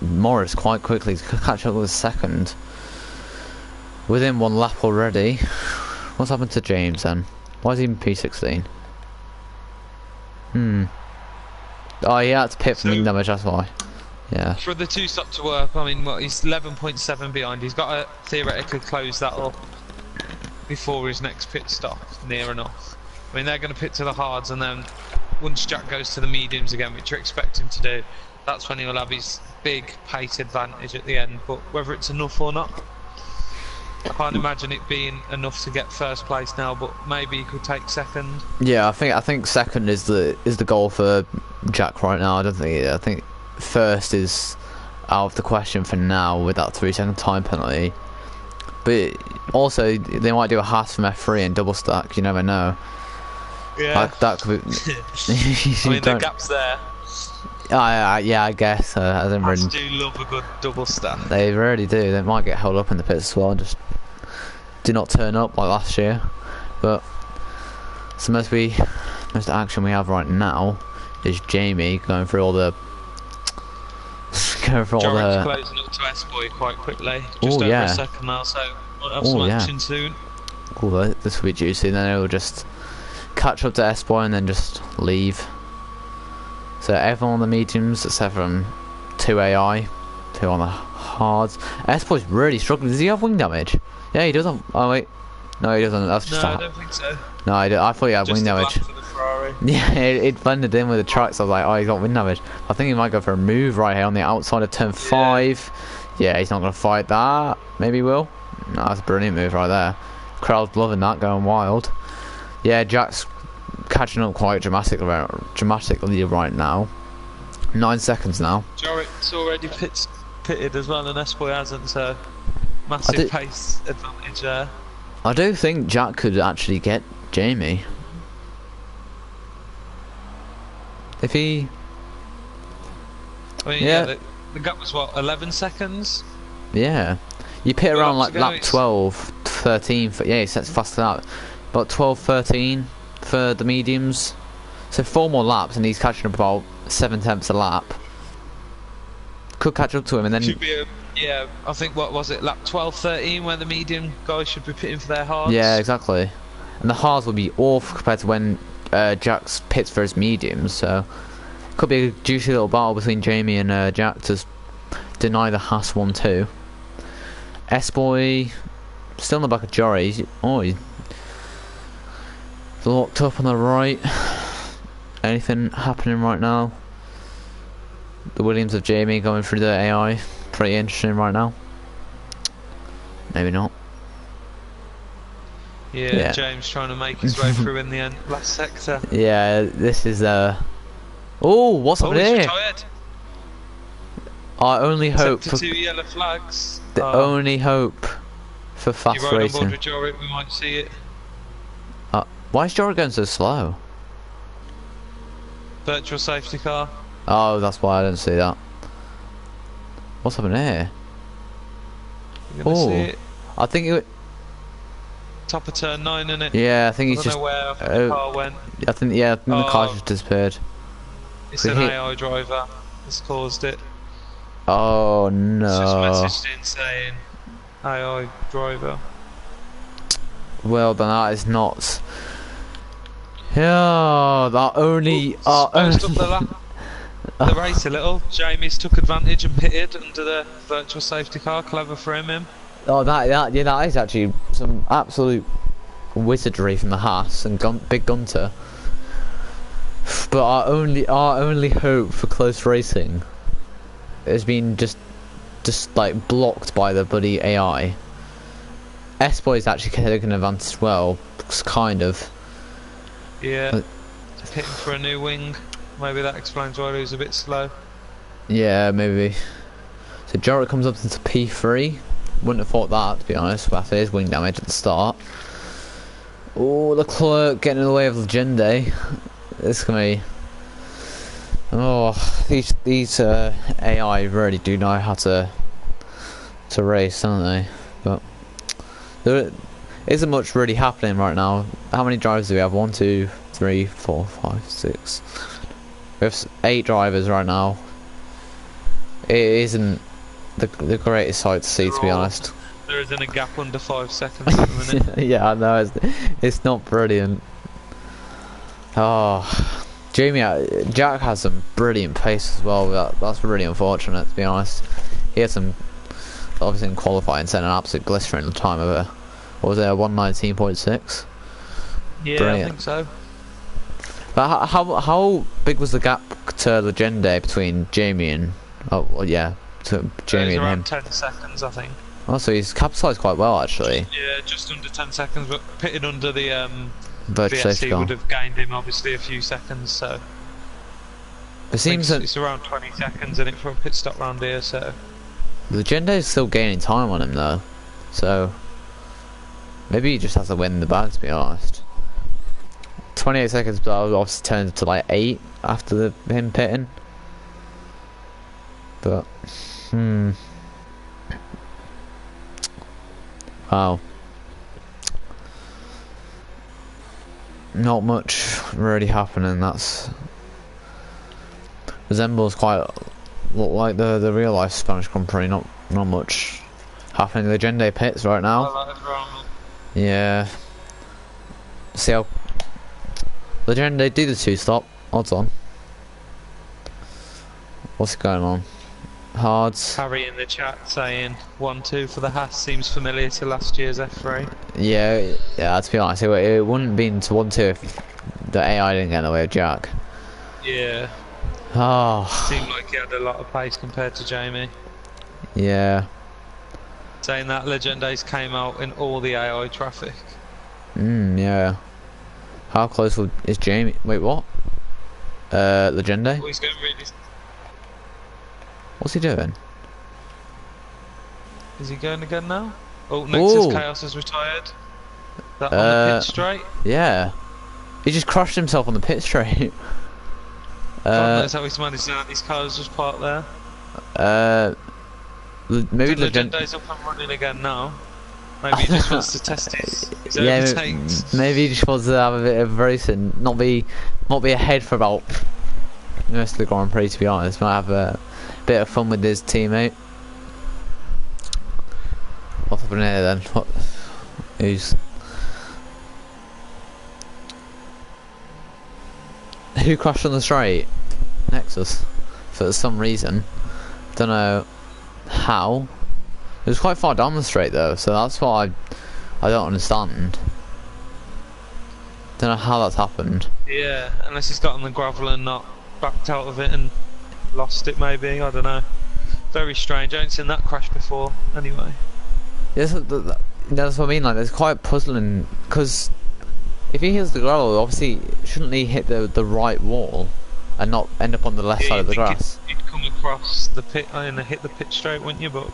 Morris quite quickly. He's catching up with second. Within 1 lap already. What's happened to James then? Why is he in P16? Oh, he had to pit for wing damage, that's why. Yeah. For the 2 stop to work, I mean, he's 11.7 behind. He's got to theoretically close that up before his next pit stop, near enough. I mean, they're going to pit to the hards, and then once Jack goes to the mediums again, which you're expecting to do, that's when he'll have his big pace advantage at the end. But whether it's enough or not, I can't imagine it being enough to get first place now. But maybe he could take second. Yeah, I think second is the goal for Jack right now. I think first is out of the question for now with that 3-second time penalty. But also they might do a Haas from F3 and double stack. You never know. Yeah. Like, that could be. I mean, the gap's there. Yeah, I guess. I don't really. Haas do love a good double stack. They really do. They might get held up in the pits as well and just do not turn up like last year. But so most action we have right now is Jamie going through all the Jorrick's closing up to S-Boy quite quickly. Just over a second now, so might have some action soon. Oh, this will be juicy. Then it will just catch up to S-Boy and then just leave. So everyone on the mediums except from 2 AI, 2 on the hards. S-Boy's really struggling. Does he have wing damage? Yeah, he does have. Oh wait, no, he doesn't. That's just. No, I don't think so. No, I thought he had just wing damage. Yeah, it blended in with the tracks. I was like, oh, he's got wing damage. I think he might go for a move right here on the outside of turn 5. Yeah, he's not going to fight that. Maybe he will. No, that's a brilliant move right there. Crowd's loving that, going wild. Yeah, Jack's catching up quite dramatically right now. 9 seconds now. Jorrick's already pitted as well, and S-Boy hasn't, so massive pace advantage there. I do think Jack could actually get Jamie. If he... I mean, yeah, the gap was what, 11 seconds? Yeah. You pit around like lap 12, 13, yeah, he sets faster than that. About 12, 13 for the mediums. So 4 more laps and he's catching up about 7/10 a lap. Could catch up to him and then... Should be yeah, I think, what was it, lap 12, 13 where the medium guys should be pitting for their hards? Yeah, exactly. And the hards will be awful compared to when Jack's pits for his mediums, so... Could be a juicy little battle between Jamie and Jack to deny the Haas 1-2. S-Boy still in the back of Jory. He's locked up on the right. Anything happening right now? The Williams of Jamie going through the AI. Pretty interesting right now. Maybe not. Yeah, James trying to make his way through in the end, last sector. Yeah, this is oh, what's up here? Retired. I only hope for 2 yellow flags. The only hope for fast you ride racing. on board with Jorrick, we might see it. Why is Jorrick going so slow? Virtual safety car. Oh, that's why I didn't see that. What's happening here? You're gonna see it. I think it. Top of turn 9, isn't it? Yeah, I think he's I just. don't know where the car went. I think the car just disappeared. It's an AI driver that's caused it. Oh no! It's just messaged in saying AI driver. Well, then that is not. Yeah, that only. The race a little. Jamie's took advantage and pitted under the virtual safety car. Clever for him. Oh, that is actually some absolute wizardry from the Haas and Big Gunter. But our only hope for close racing has been just like blocked by the bloody AI. S-Boy is actually taking advantage as well, kind of. Yeah, hitting for a new wing. Maybe that explains why he was a bit slow. Yeah, maybe. So Jorrick comes up into P3. Wouldn't have thought that, to be honest, but after his wing damage at the start. Oh, Leclerc getting in the way of Legende. This is gonna be. Oh, these AI really do know how to race, don't they? But isn't much really happening right now. How many drivers do we have? 1, 2, 3, 4, 5, 6. We have 8 drivers right now. It isn't the greatest sight to see, to be honest. There isn't a gap under 5 seconds at the minute. Yeah, I know, it's not brilliant. Oh, Jack has some brilliant pace as well. That's really unfortunate, to be honest. He had some, obviously in qualifying, set an absolute blister in the time of it. What was it, 119.6? Yeah, brilliant. I think so. But how big was the gap to Legende between Jamie and Jamie and him? 10 seconds, I think. Oh, so he's capitalised quite well actually. Yeah, just under 10 seconds, but pitted under the Virtual safety VSC car would have gained him obviously a few seconds. So it seems that it's around 20 seconds in it for a pit stop round here. So Legende is still gaining time on him though, so maybe he just has to win the bag, to be honest. 28 seconds, but I was obviously turned to like 8 after him pitting. But wow, not much really happening. That's resembles quite look like the real life Spanish Grand Prix. Not much happening. Legende pits right now. Yeah. See how Legende do the 2-stop. Odds on. What's going on? Hards. Harry in the chat saying 1-2 for the Haas seems familiar to last year's F3. Yeah. To be honest, it wouldn't have been to 1-2 if the AI didn't get in the way of Jack. Yeah. Oh. Seemed like he had a lot of pace compared to Jamie. Yeah. Saying that Legendes came out in all the AI traffic. Yeah. How close is Jamie? Wait, what? Legende? Oh, he's going really. What's he doing? Is he going again now? Oh, Nexus Chaos has retired. That on the pit straight? Yeah. He just crushed himself on the pit straight. God knows how he's managed that. His car's just parked there. Maybe Legende's up and running again now. Maybe he just wants to test his overtakes. Maybe he just wants to have a bit of racing, not be ahead for about the rest of the Grand Prix, to be honest. Might have a bit of fun with his teammate. What's happening here then? Who crashed on the straight? Nexus, for some reason. Don't know how. It was quite far down the straight though, so that's what I don't understand. Don't know how that's happened. Yeah, unless he's got on the gravel and not backed out of it and lost it, maybe. I don't know. Very strange. I haven't seen that crash before. Anyway. Yes, that's what I mean. Like, it's quite puzzling because if he hits the gravel, obviously shouldn't he hit the right wall and not end up on the left side of the grass? You'd come across the pit and hit the pit straight, wouldn't you? But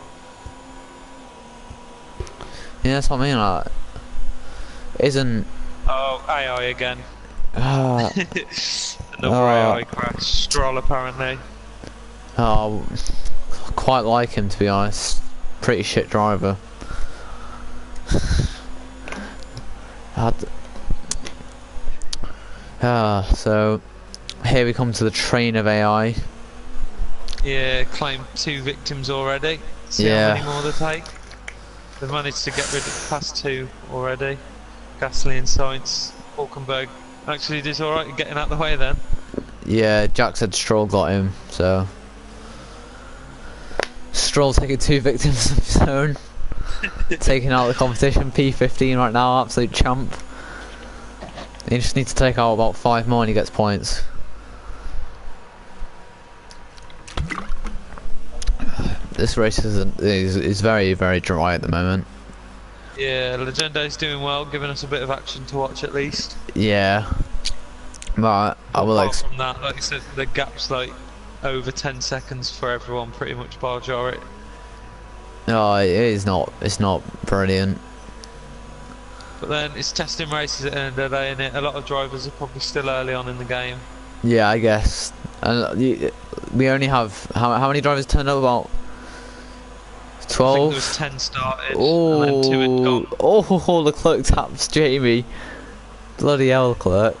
yeah, that's what I mean. Like, isn't AI again? Another AI crash. Stroll apparently. Quite like him, to be honest. Pretty shit driver. So here we come to the train of AI. Yeah, claimed 2 victims already. See how many more they take. They've managed to get rid of past 2 already. Gasly and Sainz. Hulkenberg actually did alright getting out of the way then. Yeah, Jack said Stroll got him, so Stroll taking 2 victims of his own. Taking out the competition. P15 right now, absolute champ. He just needs to take out about 5 more and he gets points. This race is very, very dry at the moment. Yeah, Legende's doing well, giving us a bit of action to watch at least. Yeah. But I will apart from that, like you said, the gap's like over 10 seconds for everyone pretty much bar jar it. No, it's not brilliant. But then it's testing races at the end of the day, innit? A lot of drivers are probably still early on in the game. Yeah, I guess. And we only have how many drivers turned up? About I think there 12. was 10 started, and then 2 had gone. Oh, the clerk taps Jamie. Bloody hell, clerk.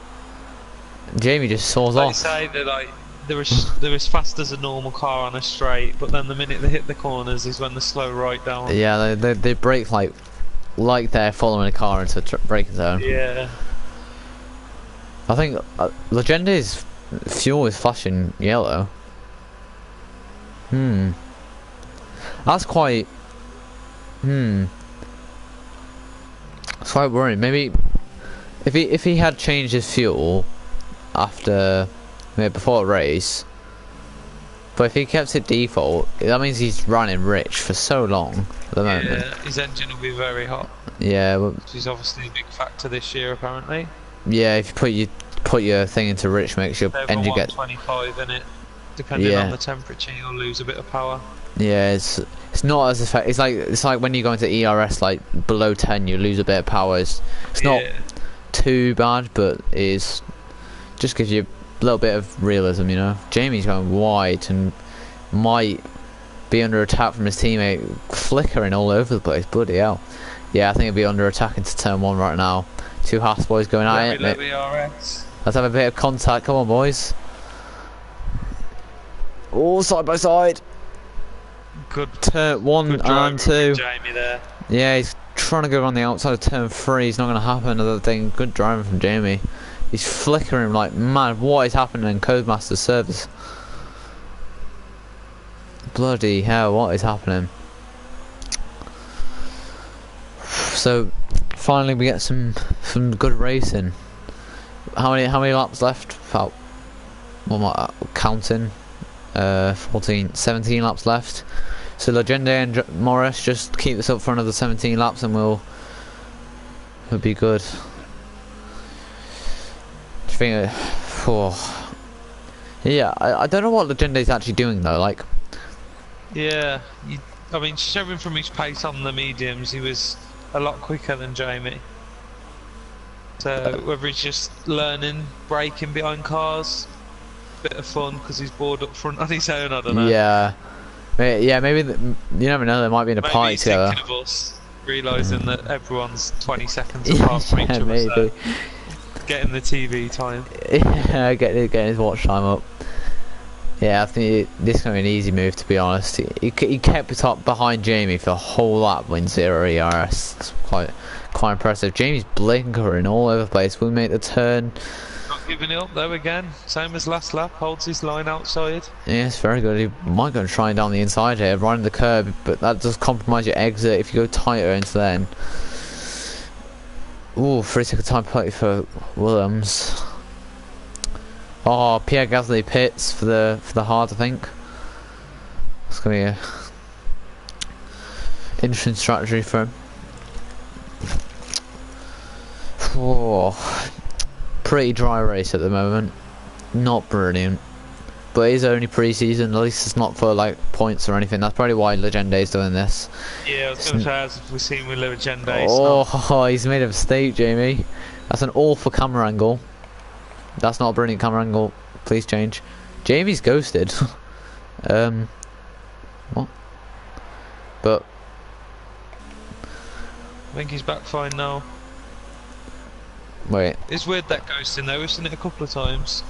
Jamie just saws They off. say they're like they're as fast as a normal car on a straight, but then the minute they hit the corners is when they slow right down. Yeah, they brake like they're following a car into a braking zone. Yeah. I think Legenda's fuel is flashing yellow. That's quite. It's quite worrying. Maybe if he had changed his fuel after, maybe before a race, but if he kept it default, that means he's running rich for so long at the moment. Yeah, his engine will be very hot. Yeah, well, Which is obviously a big factor this year, apparently. yeah. If you put your thing into rich, makes your Over engine get. 125 in it. Depending Yeah. on the temperature, you'll lose a bit of power. Yeah, it's not as effective. It's like when you go into ERS like below 10, you lose a bit of power. It's not too bad, but it's just gives you a little bit of realism, you know. Jamie's going wide and might be under attack from his teammate, flickering all over the place. Bloody hell. Yeah, I think he'll be under attack into turn 1 right now. 2 Haas boys going at it. RS. Let's have a bit of contact. Come on, boys. All side by side. Good. Turn 1 Good and 2. Jamie there. Yeah, he's trying to go on the outside of turn 3. It's not going to happen. Another thing. Good driving from Jamie. He's flickering like mad. What is happening in Codemaster's service? Bloody hell! What is happening? So, finally we get some good racing. How many laps left? About, what am I counting? 14, 17 laps left. So Legende and Morris just keep this up for another 17 laps and we'll be good. Do you think yeah, I don't know what Legende's actually doing though, like. Yeah, I mean, showing from his pace on the mediums, he was a lot quicker than Jamie. So whether he's just learning braking behind cars, bit of fun because he's bored up front on his own, I don't know. Yeah, yeah, maybe you never know. They might be in a Maybe party he's together. thinking of us, realising that everyone's 20 seconds apart from each Yeah, other. maybe. So getting the TV time. Yeah, getting his watch time up. Yeah, I think this is going to be an easy move, to be honest. He kept it up behind Jamie for a whole lap when 0 ERS. It's quite impressive. Jamie's blinkering all over the place. We make the turn. Not giving it up though again. Same as last lap. Holds his line outside. Yes, very good. He might go and try down the inside here, riding the curb, but that does compromise your exit if you go tighter into then. Ooh, 3-second time penalty for Williams. Oh, Pierre Gasly pits for the hard, I think. It's gonna be a interesting strategy for him. Oh, pretty dry race at the moment. Not brilliant, but it is only pre-season. At least it's not for like points or anything. That's probably why Legende's doing this. Yeah, I was going to say, as we've seen with Legende. Oh, he's made a mistake, Jamie. That's an awful camera angle. That's not a brilliant camera angle. Please change. Jamie's ghosted. What? But I think he's back fine now. wait. It's weird that ghosting though. We've seen it a couple of times.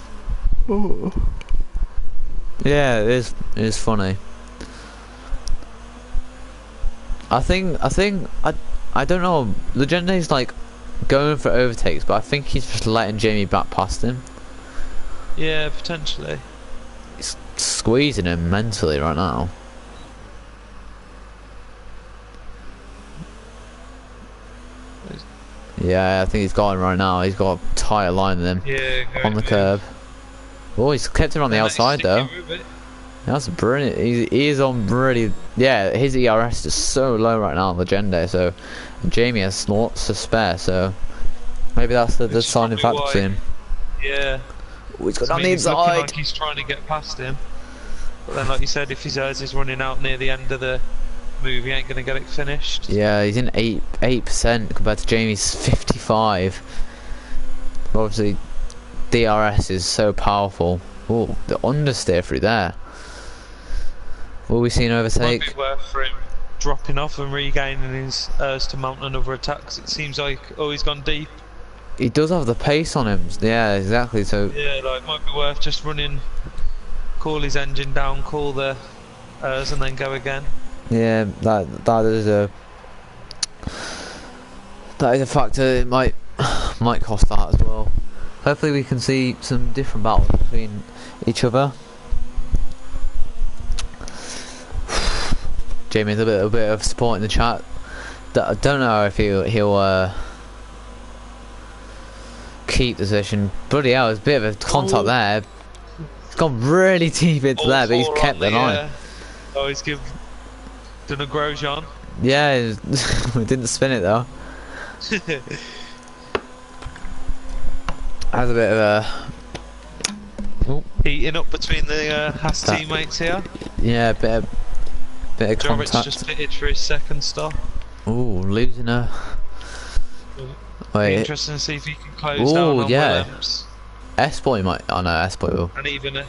Yeah, it is. It is funny. I don't know. Legende's like going for overtakes, but I think he's just letting Jamie back past him. Yeah, potentially. He's squeezing him mentally right now. Yeah, I think he's got him right now. He's got a tighter line than him on the curb. Oh, he's kept him on the outside though. That's brilliant. He is on really. Yeah, his ERS is so low right now on Legende, so Jamie has lots to spare, so maybe that's the deciding factor for him. Yeah. Oh, he's got on the He's looking inside. like he's trying to get past him. But then, like you said, if his ERS is running out near the end of the move, he ain't going to get it finished. Yeah, he's in 8% compared to Jamie's 55. Obviously, DRS is so powerful. Oh, the understeer through there. Will we see an overtake? Might be worth for him dropping off and regaining his urge to mount another attack. 'Cause it seems like, oh, he's gone deep. He does have the pace on him. Yeah, exactly. So yeah, like might be worth just running, call his engine down, call the urge, and then go again. Yeah, that is a factor. It might cost that as well. Hopefully we can see some different battles between each other. Jamie's a bit of support in the chat. I don't know if he'll keep the position. Bloody hell, there's a bit of a contact there. It's gone really deep into there, but he's kept the line. Oh, he's done a Grosjean. Yeah, we didn't spin it though. Has a bit of a heating up between the Haas teammates here. Yeah, a bit of Jorrit's contact. just pitted for his second stop. Ooh, losing a. Wait. Interesting to see if he can close down on Williams. S-Boy might. Oh no, S-Boy will. And even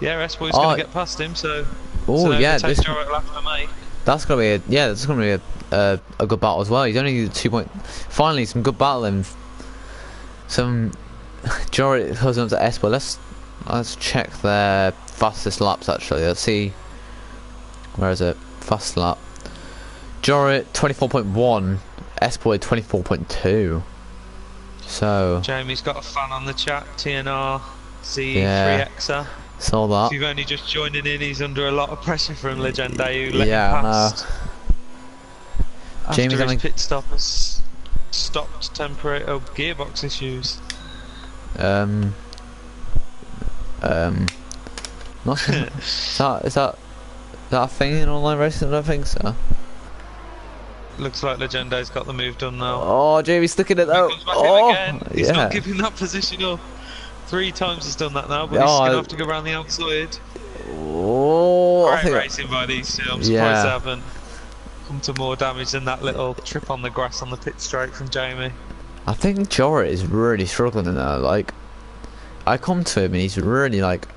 yeah, S-Boy's going to get past him, so. Oh yeah, Jorrit will have to make. That's gonna be that's gonna be a good battle as well. He's only 2 point. Finally, some good battling. Some Jorrit goes up to S-Boy. Let's check their fastest laps actually. Let's see. Where is it? Fast lap. Jorrit 24.1. S-Boy 24.2. So. Jamie's got a fan on the chat. TNR Z3Xer. Saw that. If you've only just joining in, he's under a lot of pressure from Legende, who let him I past. After Jamie's his having pit stop has stopped temporary gearbox issues. Nothing. Is that a thing in online racing? I don't think so. Looks like Legende's got the move done now. Oh, Jamie's stuck in it though. He comes back in again. He's yeah. not giving that position up. 3 times he's done that now, but he's going to have to go around the outside. Oh, Great racing by these two. I'm surprised they haven't come to more damage than that little trip on the grass on the pit straight from Jamie. I think Jorrit is really struggling in there. Like, I come to him and he's really like,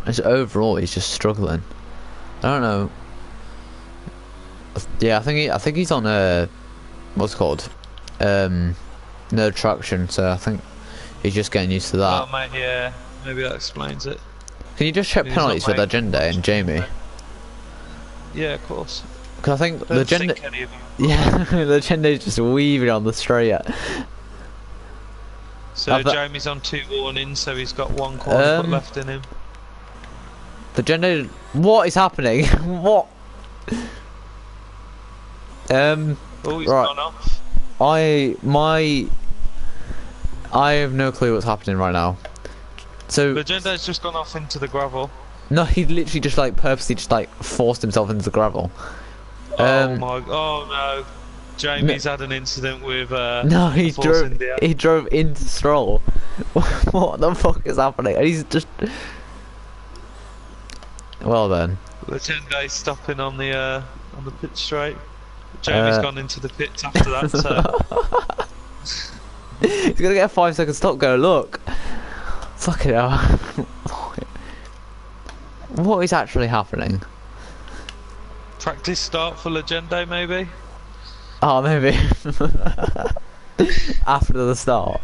just overall he's just struggling. I don't know. Yeah, I think he's on what's it called, no traction. So I think he's just getting used to that. Oh mate, yeah, maybe that explains it. Can you just check penalties for Legende and Jamie? Yeah, of course. Because I think Legende, Legende's just weaving on the straight. So Jamie's on 2 warnings, so he's got 1 corner put left in him. Legende, what is happening? What? Oh, he's gone off. I have no clue what's happening right now. So Legende's just gone off into the gravel. No, he literally just like purposely just like forced himself into the gravel. Oh no, Jamie's had an incident with no, he drove into Stroll. What the fuck is happening? And he's just well then. Legende's stopping on the pit straight. Jamie's gone into the pits after that, so he's gonna get a 5-second stop go, look. Fucking hell. What is actually happening? Practice start for Legende, maybe? Oh, maybe. After the start.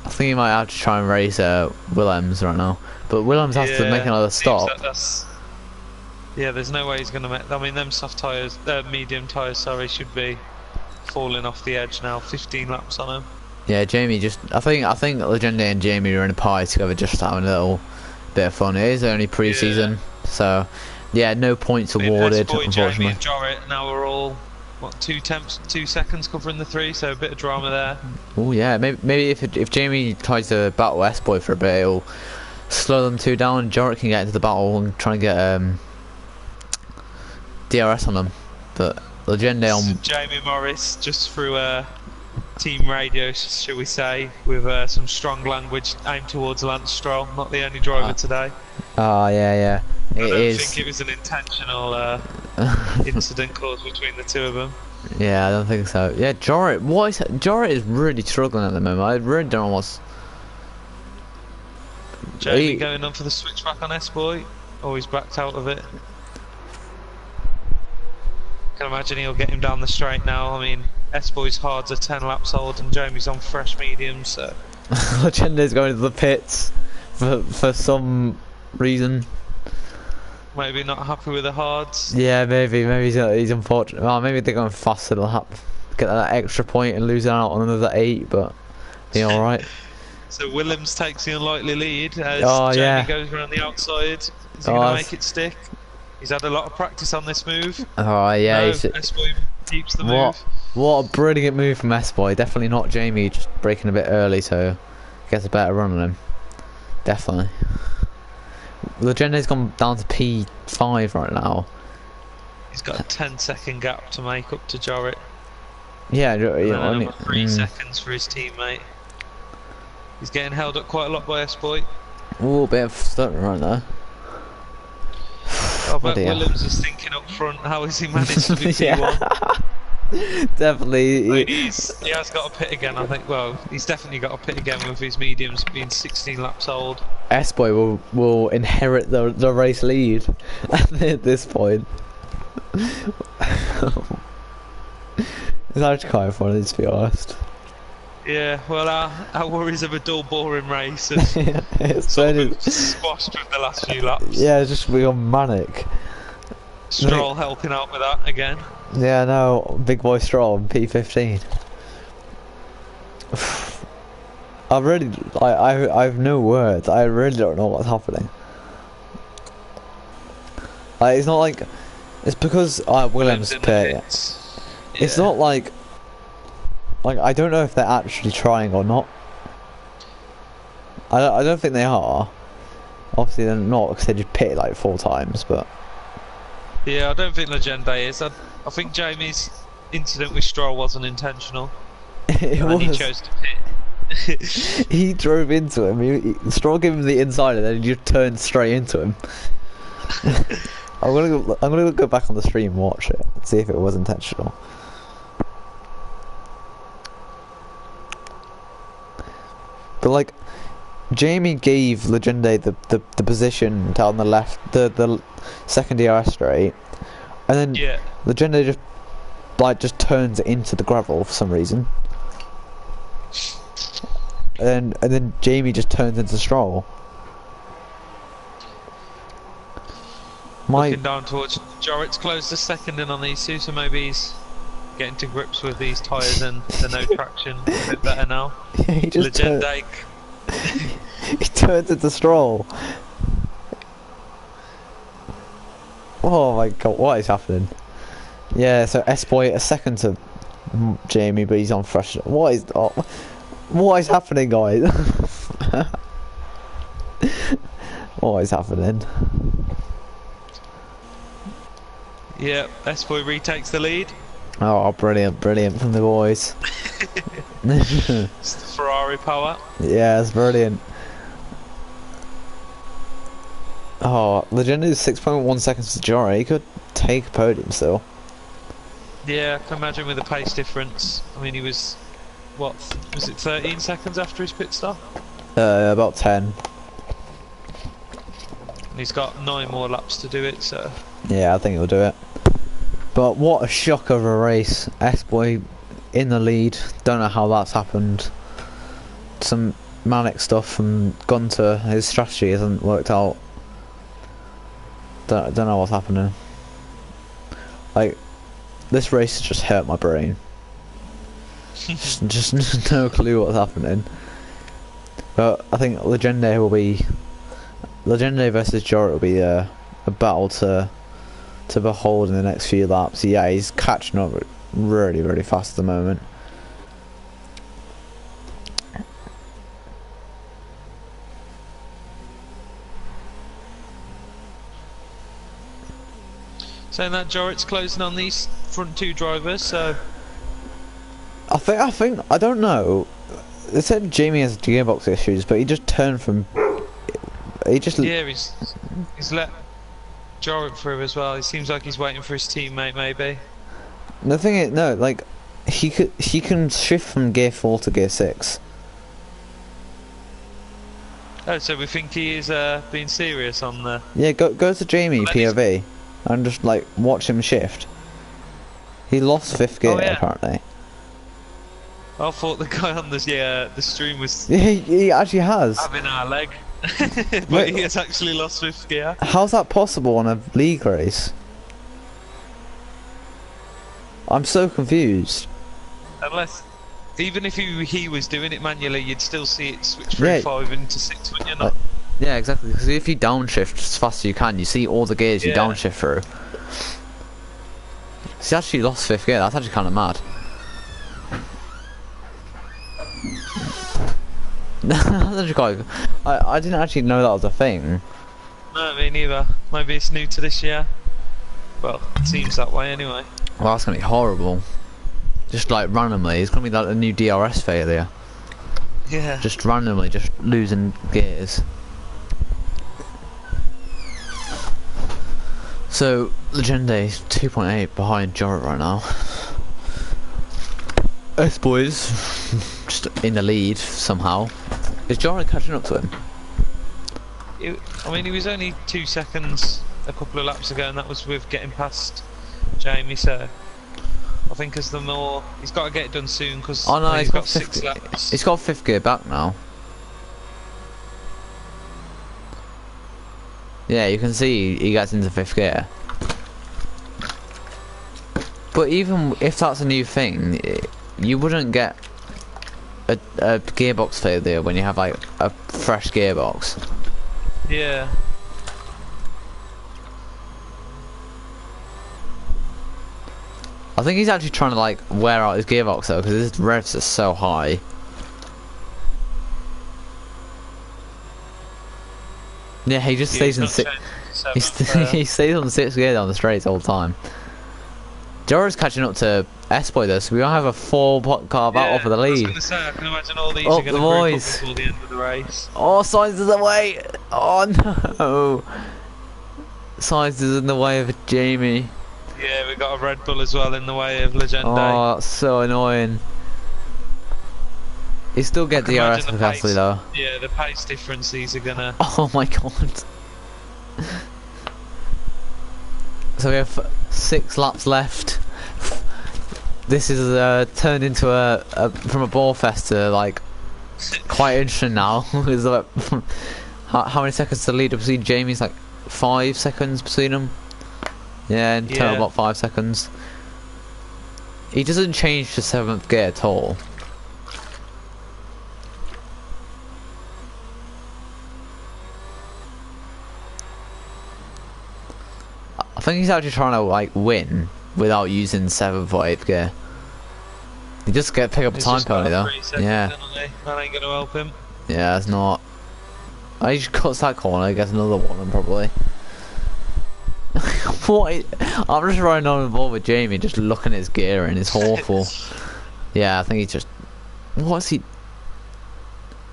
I think he might have to try and race Williams right now. But Williams has to make another stop. Yeah, there's no way he's going to make... I mean, them soft tyres, medium tyres, sorry, should be falling off the edge now. 15 laps on him. Yeah, Jamie just... I think Legende and Jamie are in a party together just having a little bit of fun. It is only pre-season, so... Yeah, no points awarded, unfortunately. Jamie and Jorrit now are all, what, 2 seconds covering the 3, so a bit of drama there. Oh yeah, maybe if Jamie tries to battle S-Boy for a bit, it'll slow them 2 down and Jorrit can get into the battle and try and get DRS on them. But Legende on... Jamie Morris, just through team radio, shall we say, with some strong language aimed towards Lance Stroll, not the only driver today. Oh yeah. I don't think it was an intentional incident caused between the 2 of them. Yeah, I don't think so. Yeah, Jorrit, Jorrit is really struggling at the moment. I really don't know Jamie going on for the switchback on S-Boy. Always backed out of it. Can imagine he'll get him down the straight now. I mean, S-Boy's hards are 10 laps old and Jamie's on fresh mediums, so... Legenda's going to the pits for some reason. Maybe not happy with the hards. Yeah, maybe he's unfortunate. Well, maybe they're going faster. They'll have get that extra point and lose out on another 8, but be all right. So Williams takes the unlikely lead as Jamie goes around the outside. Is he going to make it stick? He's had a lot of practice on this move. Oh yeah, no, S-Boy keeps the move. What a brilliant move from S-Boy. Definitely not Jamie just breaking a bit early, so gets a better run on him. Definitely. Legenda's gone down to P5 right now. He's got a 10-second gap to make up to Jorrit. Yeah, only 3 seconds for his teammate. He's getting held up quite a lot by S-Boy. Ooh, a bit of stutter right there. I bet Williams is thinking up front, how has he managed to be P1? Definitely. I mean, he has got a pit again, I think. Well, he's definitely got a pit again with his mediums being 16 laps old. S-Boy will inherit the race lead at this point. It's actually quite funny, to be honest. Yeah, well, our worries of a dull, boring race has squashed with the last few laps. Yeah, it's just become manic. Stroll helping out with that again. Yeah, no, big boy Stroll P15. I have no words. I really don't know what's happening. Like, it's not like it's because Williams pit. It's not like I don't know if they're actually trying or not. I don't think they are. Obviously they're not because they just pit like 4 times, but yeah, I don't think Legenda is. I think Jamie's incident with Stroll wasn't intentional. And he chose to pit. He drove into him. Stroll gave him the inside, and then he just turned straight into him. I'm gonna go back on the stream and watch it, and see if it was intentional. But like, Jamie gave Legende the position down the left, the second DRS straight, and then Legende just turns it into the gravel for some reason. And then Jamie just turns into Stroll. Looking down towards Jorrit's closed the second in on these two, so maybe he's getting to grips with these tyres and the no traction a bit better now. Yeah, he just he turns into Stroll. Oh my god, what is happening? Yeah, so S-Boy a second to Jamie, but he's on fresh. What is happening, guys? What is happening? Yeah, S-Boy retakes the lead. Oh, brilliant from the boys. It's the Ferrari power. Yeah, it's brilliant. Oh, Legend is 6.1 seconds to Jorrit. He could take a podium still. Yeah, I can imagine with the pace difference. I mean, he was, what, was it 13 seconds after his pit stop? About 10. And he's got 9 more laps to do it, so... Yeah, I think he'll do it. But what a shock of a race. S-Boy in the lead. Don't know how that's happened. Some manic stuff from Gunter. His strategy hasn't worked out. Don't know what's happening. Like, this race has just hurt my brain. just no clue what's happening. But I think Legende versus Jorrit will be a battle to behold in the next few laps. Yeah, he's catching up really fast at the moment. Saying that Jorrit's closing on these front 2 drivers, so I think I don't know. They said Jamie has gearbox issues, but he just turned from. Yeah, he's let Jorrit through as well. It seems like he's waiting for his teammate, maybe. The thing is, no, like he can shift from gear 4 to gear 6. Oh, so we think he is being serious on the... Yeah, go to Jamie POV and just like watch him shift. He lost fifth gear apparently. I thought the guy on the stream was Yeah, he actually has. having our leg, but he has actually lost fifth gear. How's that possible on a league race? I'm so confused. Unless, even if he was doing it manually, you'd still see it switch from 5 into 6, wouldn't you not? Yeah, exactly. Because if you downshift as fast as you can, you see all the gears you downshift through. He's actually lost fifth gear. That's actually kind of mad. That's actually quite. I didn't actually know that was a thing. No, me neither. Maybe it's new to this year. Well, it seems that way anyway. Well, that's gonna be horrible. Just like randomly, it's gonna be like a new DRS failure. Yeah. Just randomly, just losing gears. So, Legende 2.8 behind Jorrit right now. S boys, just in the lead somehow. Is Jorrit catching up to him? I mean, he was only 2 seconds a couple of laps ago, and that was with getting past Jamie. So I think as the more he's got to get it done soon because he's got 6 laps. He's got fifth gear back now. Yeah, you can see he gets into fifth gear. But even if that's a new thing, you wouldn't get a gearbox failure when you have like a fresh gearbox. Yeah. I think he's actually trying to like wear out his gearbox though, because his revs are so high. Yeah, he just stays in six. He stays on 6th gear down the straights all the time. Jorrit's catching up to S-Boy though, so we don't have a 4-car battle for the lead. I was going to say, I can imagine all these are going to break up before the end of the race. Oh, Sainz is in the way! Oh no! Sainz is in the way of Jamie. Yeah, we got a Red Bull as well in the way of Legende. Oh, that's so annoying. He still get DRS for Gasly though. Yeah, the pace difference these are gonna... Oh my god. So we have 6 laps left. This is turned into from a ball fest to like quite interesting now. It's like, how many seconds to lead up between Jamie's? Like 5 seconds between them. Yeah, in total about 5 seconds. He doesn't change to 7th gear at all. I think he's actually trying to like win without using 7th or 8th gear. He just pick up a time penalty though. Yeah. That ain't gonna help him. Yeah, it's not. He just cuts that corner, gets another one and probably. What? I'm just riding on the ball with Jamie, just looking at his gear and it's awful. Yeah, I think he's just. What's he?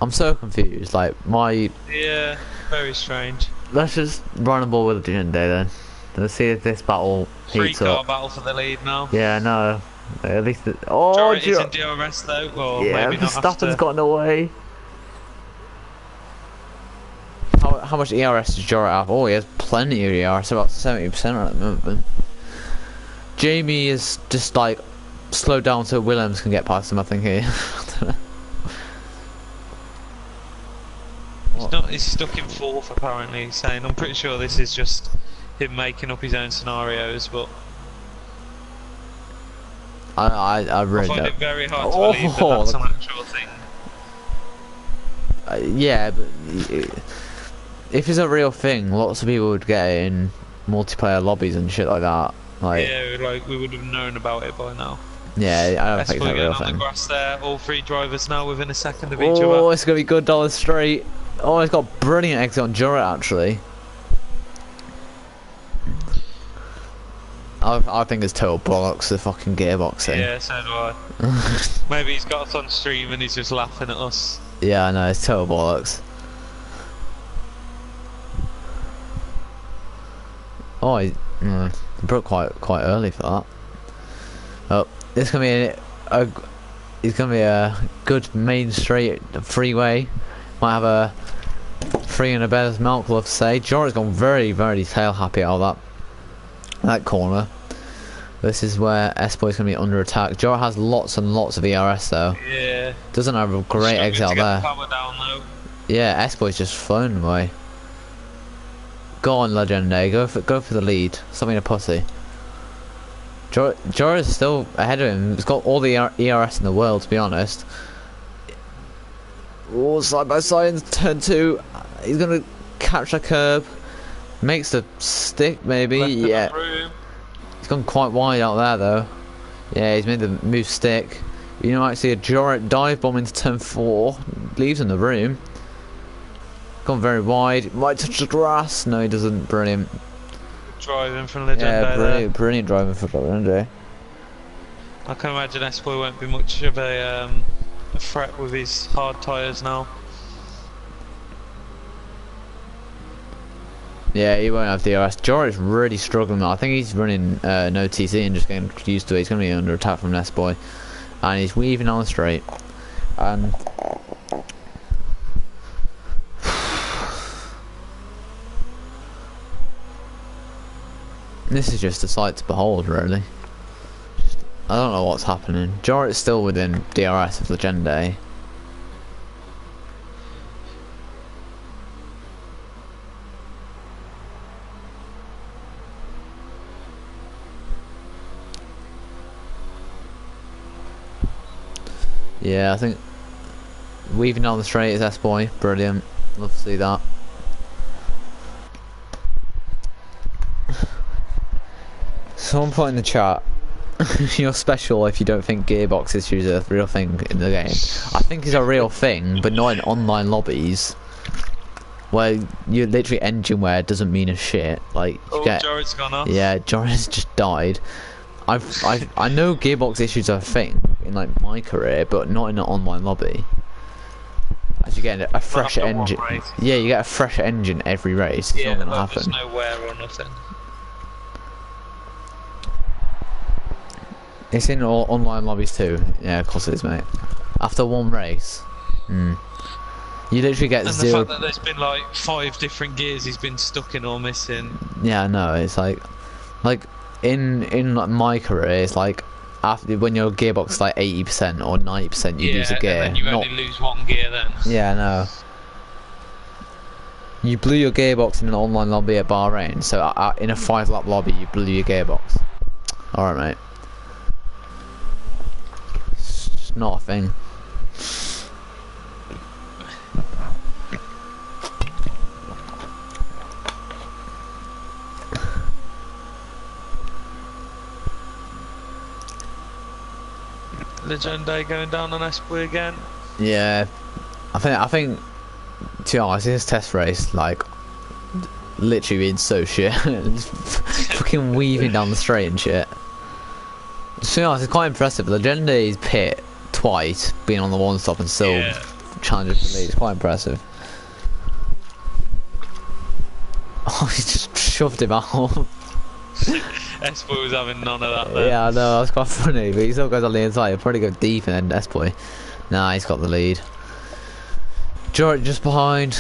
I'm so confused. Like my. Yeah, very strange. Let's just run the ball with Legende then. Let's see if this battle heats up. 3-car battle for the lead now. Yeah, no. At least. Oh, Jorrit is in DRS though, or yeah, maybe not. Verstappen's gotten away. How much ERS does Jorrit have? Oh, he has plenty of ERS, about 70% at the moment. Jamie is just like slowed down so Williams can get past him, I think here. He's stuck in 4th apparently, he's saying. I'm pretty sure this is just him making up his own scenarios, but I really find don't. it very hard to believe that that's an actual thing. Yeah, but if it's a real thing, lots of people would get it in multiplayer lobbies and shit like that. Like, yeah, like we would have known about it by now. Yeah, I don't think it's a real on thing. The grass there, all 3 drivers now within a second of each other. Oh, it's gonna be good dollar straight. Oh, it's got brilliant exit on Jorrit actually. I think it's total bollocks, the fucking gearbox thing. Yeah, so do I. Maybe he's got us on stream and he's just laughing at us. Yeah, I know, it's total bollocks. Oh, he broke quite early for that. Oh, this gonna be it's gonna be a good main straight freeway. Might have a Free in a bear's milk, love to say. Jorah's gone very, very tail happy out of that corner. This is where S-Boy's going to be under attack. Jorah has lots and lots of ERS though. Yeah. Doesn't have a great exit out there. Power down, though. Yeah, S-Boy's just flown away. Go on, Legend A. Go for the lead. Stop being a pussy. Jorah is still ahead of him. He's got all the ERS in the world, to be honest. Oh, side by side in turn 2. He's going to catch the curb. Makes the stick, maybe. Yeah. He's gone quite wide out there, though. Yeah, he's made the move stick. You might see a Jorah dive bomb into turn 4. Leaves in the room. Gone very wide. Might touch the grass. No, he doesn't. Brilliant. Driving from Legend. Yeah, brilliant driving for Legend. I can imagine S-Boy won't be much of a threat with his hard tyres now. Yeah, he won't have DRS. Jorah is really struggling now. I think he's running no TC and just getting used to it. He's going to be under attack from S-Boy. And he's weaving on the straight. And this is just a sight to behold, really. I don't know what's happening. Jorah is still within DRS of Legend A. Yeah, I think weaving down the straight is S-Boy. Brilliant. Love to see that. Someone put in the chat, you're special if you don't think gearbox issues are a real thing in the game. I think it's a real thing, but not in online lobbies where you literally engine wear doesn't mean a shit. Like you get, Jorah's gone off. Yeah, Jorah's just died. I know gearbox issues are a thing in like my career, but not in an online lobby. As you get a fresh engine, yeah, you get a fresh engine every race. It's not gonna happen. There's no wear or nothing. It's in all online lobbies too. Yeah, of course it is, mate. After one race, you literally get and zero. And the fact that there's been like 5 different gears he's been stuck in or missing. Yeah, I know. It's like in like my career, it's like after when your gearbox is like 80% or 90%, you lose a gear. And then you only lose 1 gear then. Yeah, I know. You blew your gearbox in an online lobby at Bahrain, so in a 5-lap lobby, you blew your gearbox. All right, mate. It's not a thing. Legend A going down on S-Boy again. Yeah, I think to be honest, this test race, like, literally being so shit. Fucking weaving down the straight and shit. To be honest, it's quite impressive. Legend A's pit twice, being on the one stop and still challenging for the lead. It's quite impressive. Oh, he just shoved him out. S-Boy was having none of that there. Yeah, I know, that's quite funny, but he still goes on the inside. He'll probably go deep and then S-Boy. Nah, he's got the lead. Jorah just behind.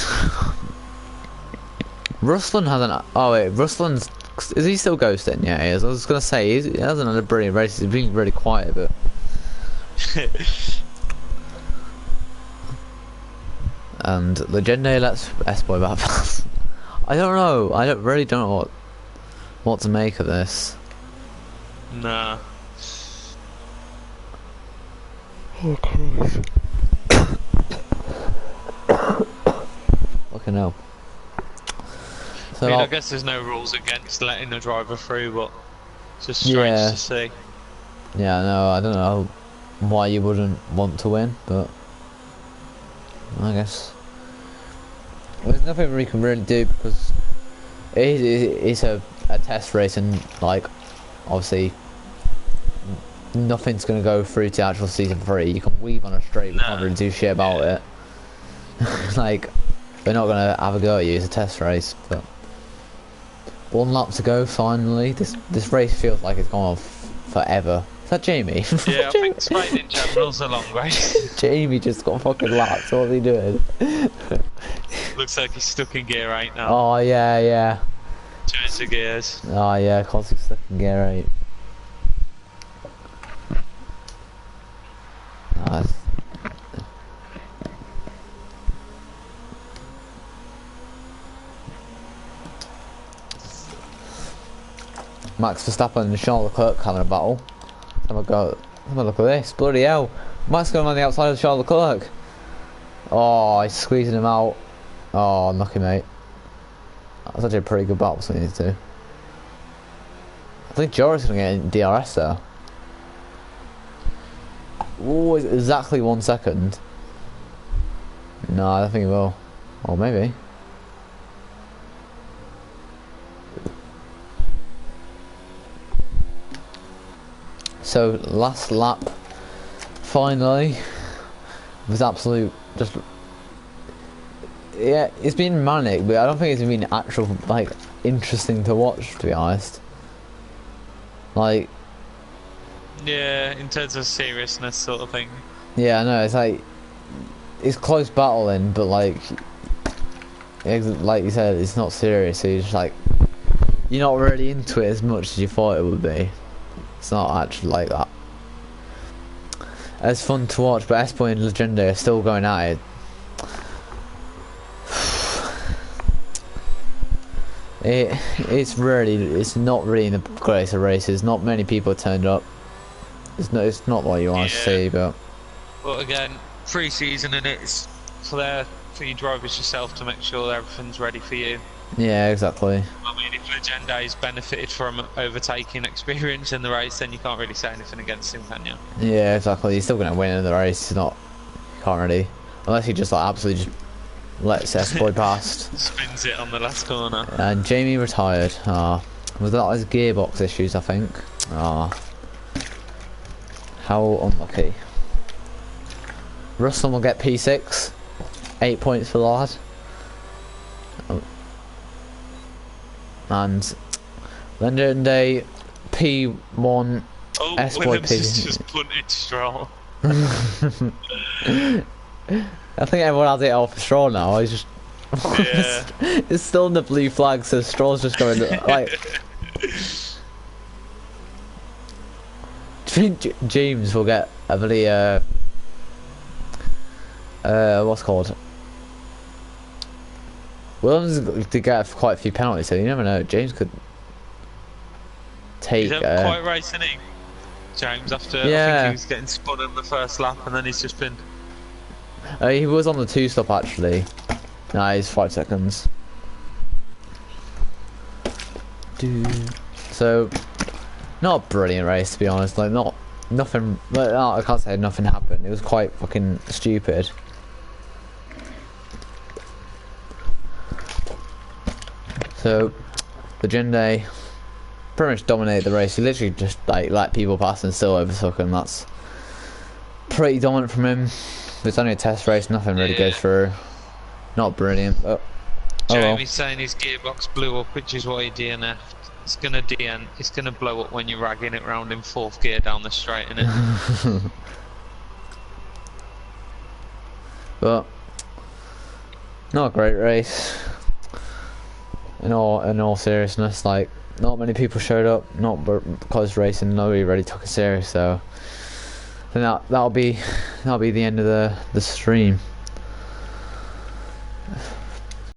Ruslan hasn't. Oh wait, Ruslan's. Is he still ghosting? Yeah, he is. I was gonna say he hasn't had a brilliant race. He's been really quiet, but. And Legend A lets S-Boy back pass. I don't know. I really don't know what to make of this. Nah. Oh, Christ. Fucking hell. So I mean, I guess there's no rules against letting the driver through, but it's just strange to see. Yeah, no, I don't know why you wouldn't want to win, but I guess there's nothing we can really do because it's a test race and, like, obviously nothing's going to go through to actual season 3. You can weave on a straight, we can't really do shit about it. Like, we're not going to have a go at you, it's a test race, but 1 lap to go finally. This race feels like it's gone on forever. Is that Jamie? Yeah, I think Spain in general's a long race. Jamie just got fucking lapped, what was he doing? Looks like he's stuck in gear 8 now. Oh yeah, yeah. Change the gears. Oh yeah, cause he's stuck in gear 8. Nice. Max Verstappen and Charles Leclerc having a battle. Have a go. Have a look at this. Bloody hell. Max going on the outside of Charles Leclerc. Oh, he's squeezing him out. Oh, unlucky, mate. That's actually a pretty good battle between these two. I think Joris going to get in DRS though. Oh, exactly 1 second. No, I don't think he will. Or maybe. So last lap, finally, was absolute just. Yeah, it's been manic, but I don't think it's been actual like interesting to watch, to be honest. Like. Yeah, in terms of seriousness, sort of thing. Yeah, I know. It's like it's close battling, but like you said, it's not serious. So you're just like you're not really into it as much as you thought it would be. It's not actually like that. It's fun to watch, but Espo and Legende are still going at it. It's not really in the greatest of races. Not many people turned up. It's not what you want to see, but again, pre-season, and it's for you drivers yourself to make sure everything's ready for you. Yeah, exactly. I mean, if Legende's benefited from overtaking experience in the race, then you can't really say anything against him, can you? Yeah, exactly. He's still going to win in the race. It's not, you can't really, unless he just like absolutely just lets Espo past. Spins it on the last corner. And Jamie retired. Was that his gearbox issues? I think. How unlucky. Russell will get P6. 8 points for the lad. And Legende P1. Oh, Williams has just punted Stroll. I think everyone has it off Stroll now. He's just. Yeah. It's still in the blue flag, so Stroll's just going like. Do you think James will get a really what's it called? Williams did get quite a few penalties, so you never know. James could take. He's quite racing, isn't he? James, after I think he was getting spun in the first lap, and then he's just been. He was on the 2-stop actually. Nah, he's 5 seconds. So, not a brilliant race to be honest. Like nothing. No, I can't say nothing happened. It was quite fucking stupid. So, Legende pretty much dominated the race. He literally just like let people pass and still overtook him. That's pretty dominant from him. It's only a test race, nothing really goes through. Not brilliant, but Jamie's saying his gearbox blew up, which is why he DNF'd. It's gonna blow up when you're ragging it round in 4th gear down the straight, innit? But not a great race. In all seriousness, like not many people showed up. Not because racing, nobody really took it serious. So I think that'll be the end of the stream.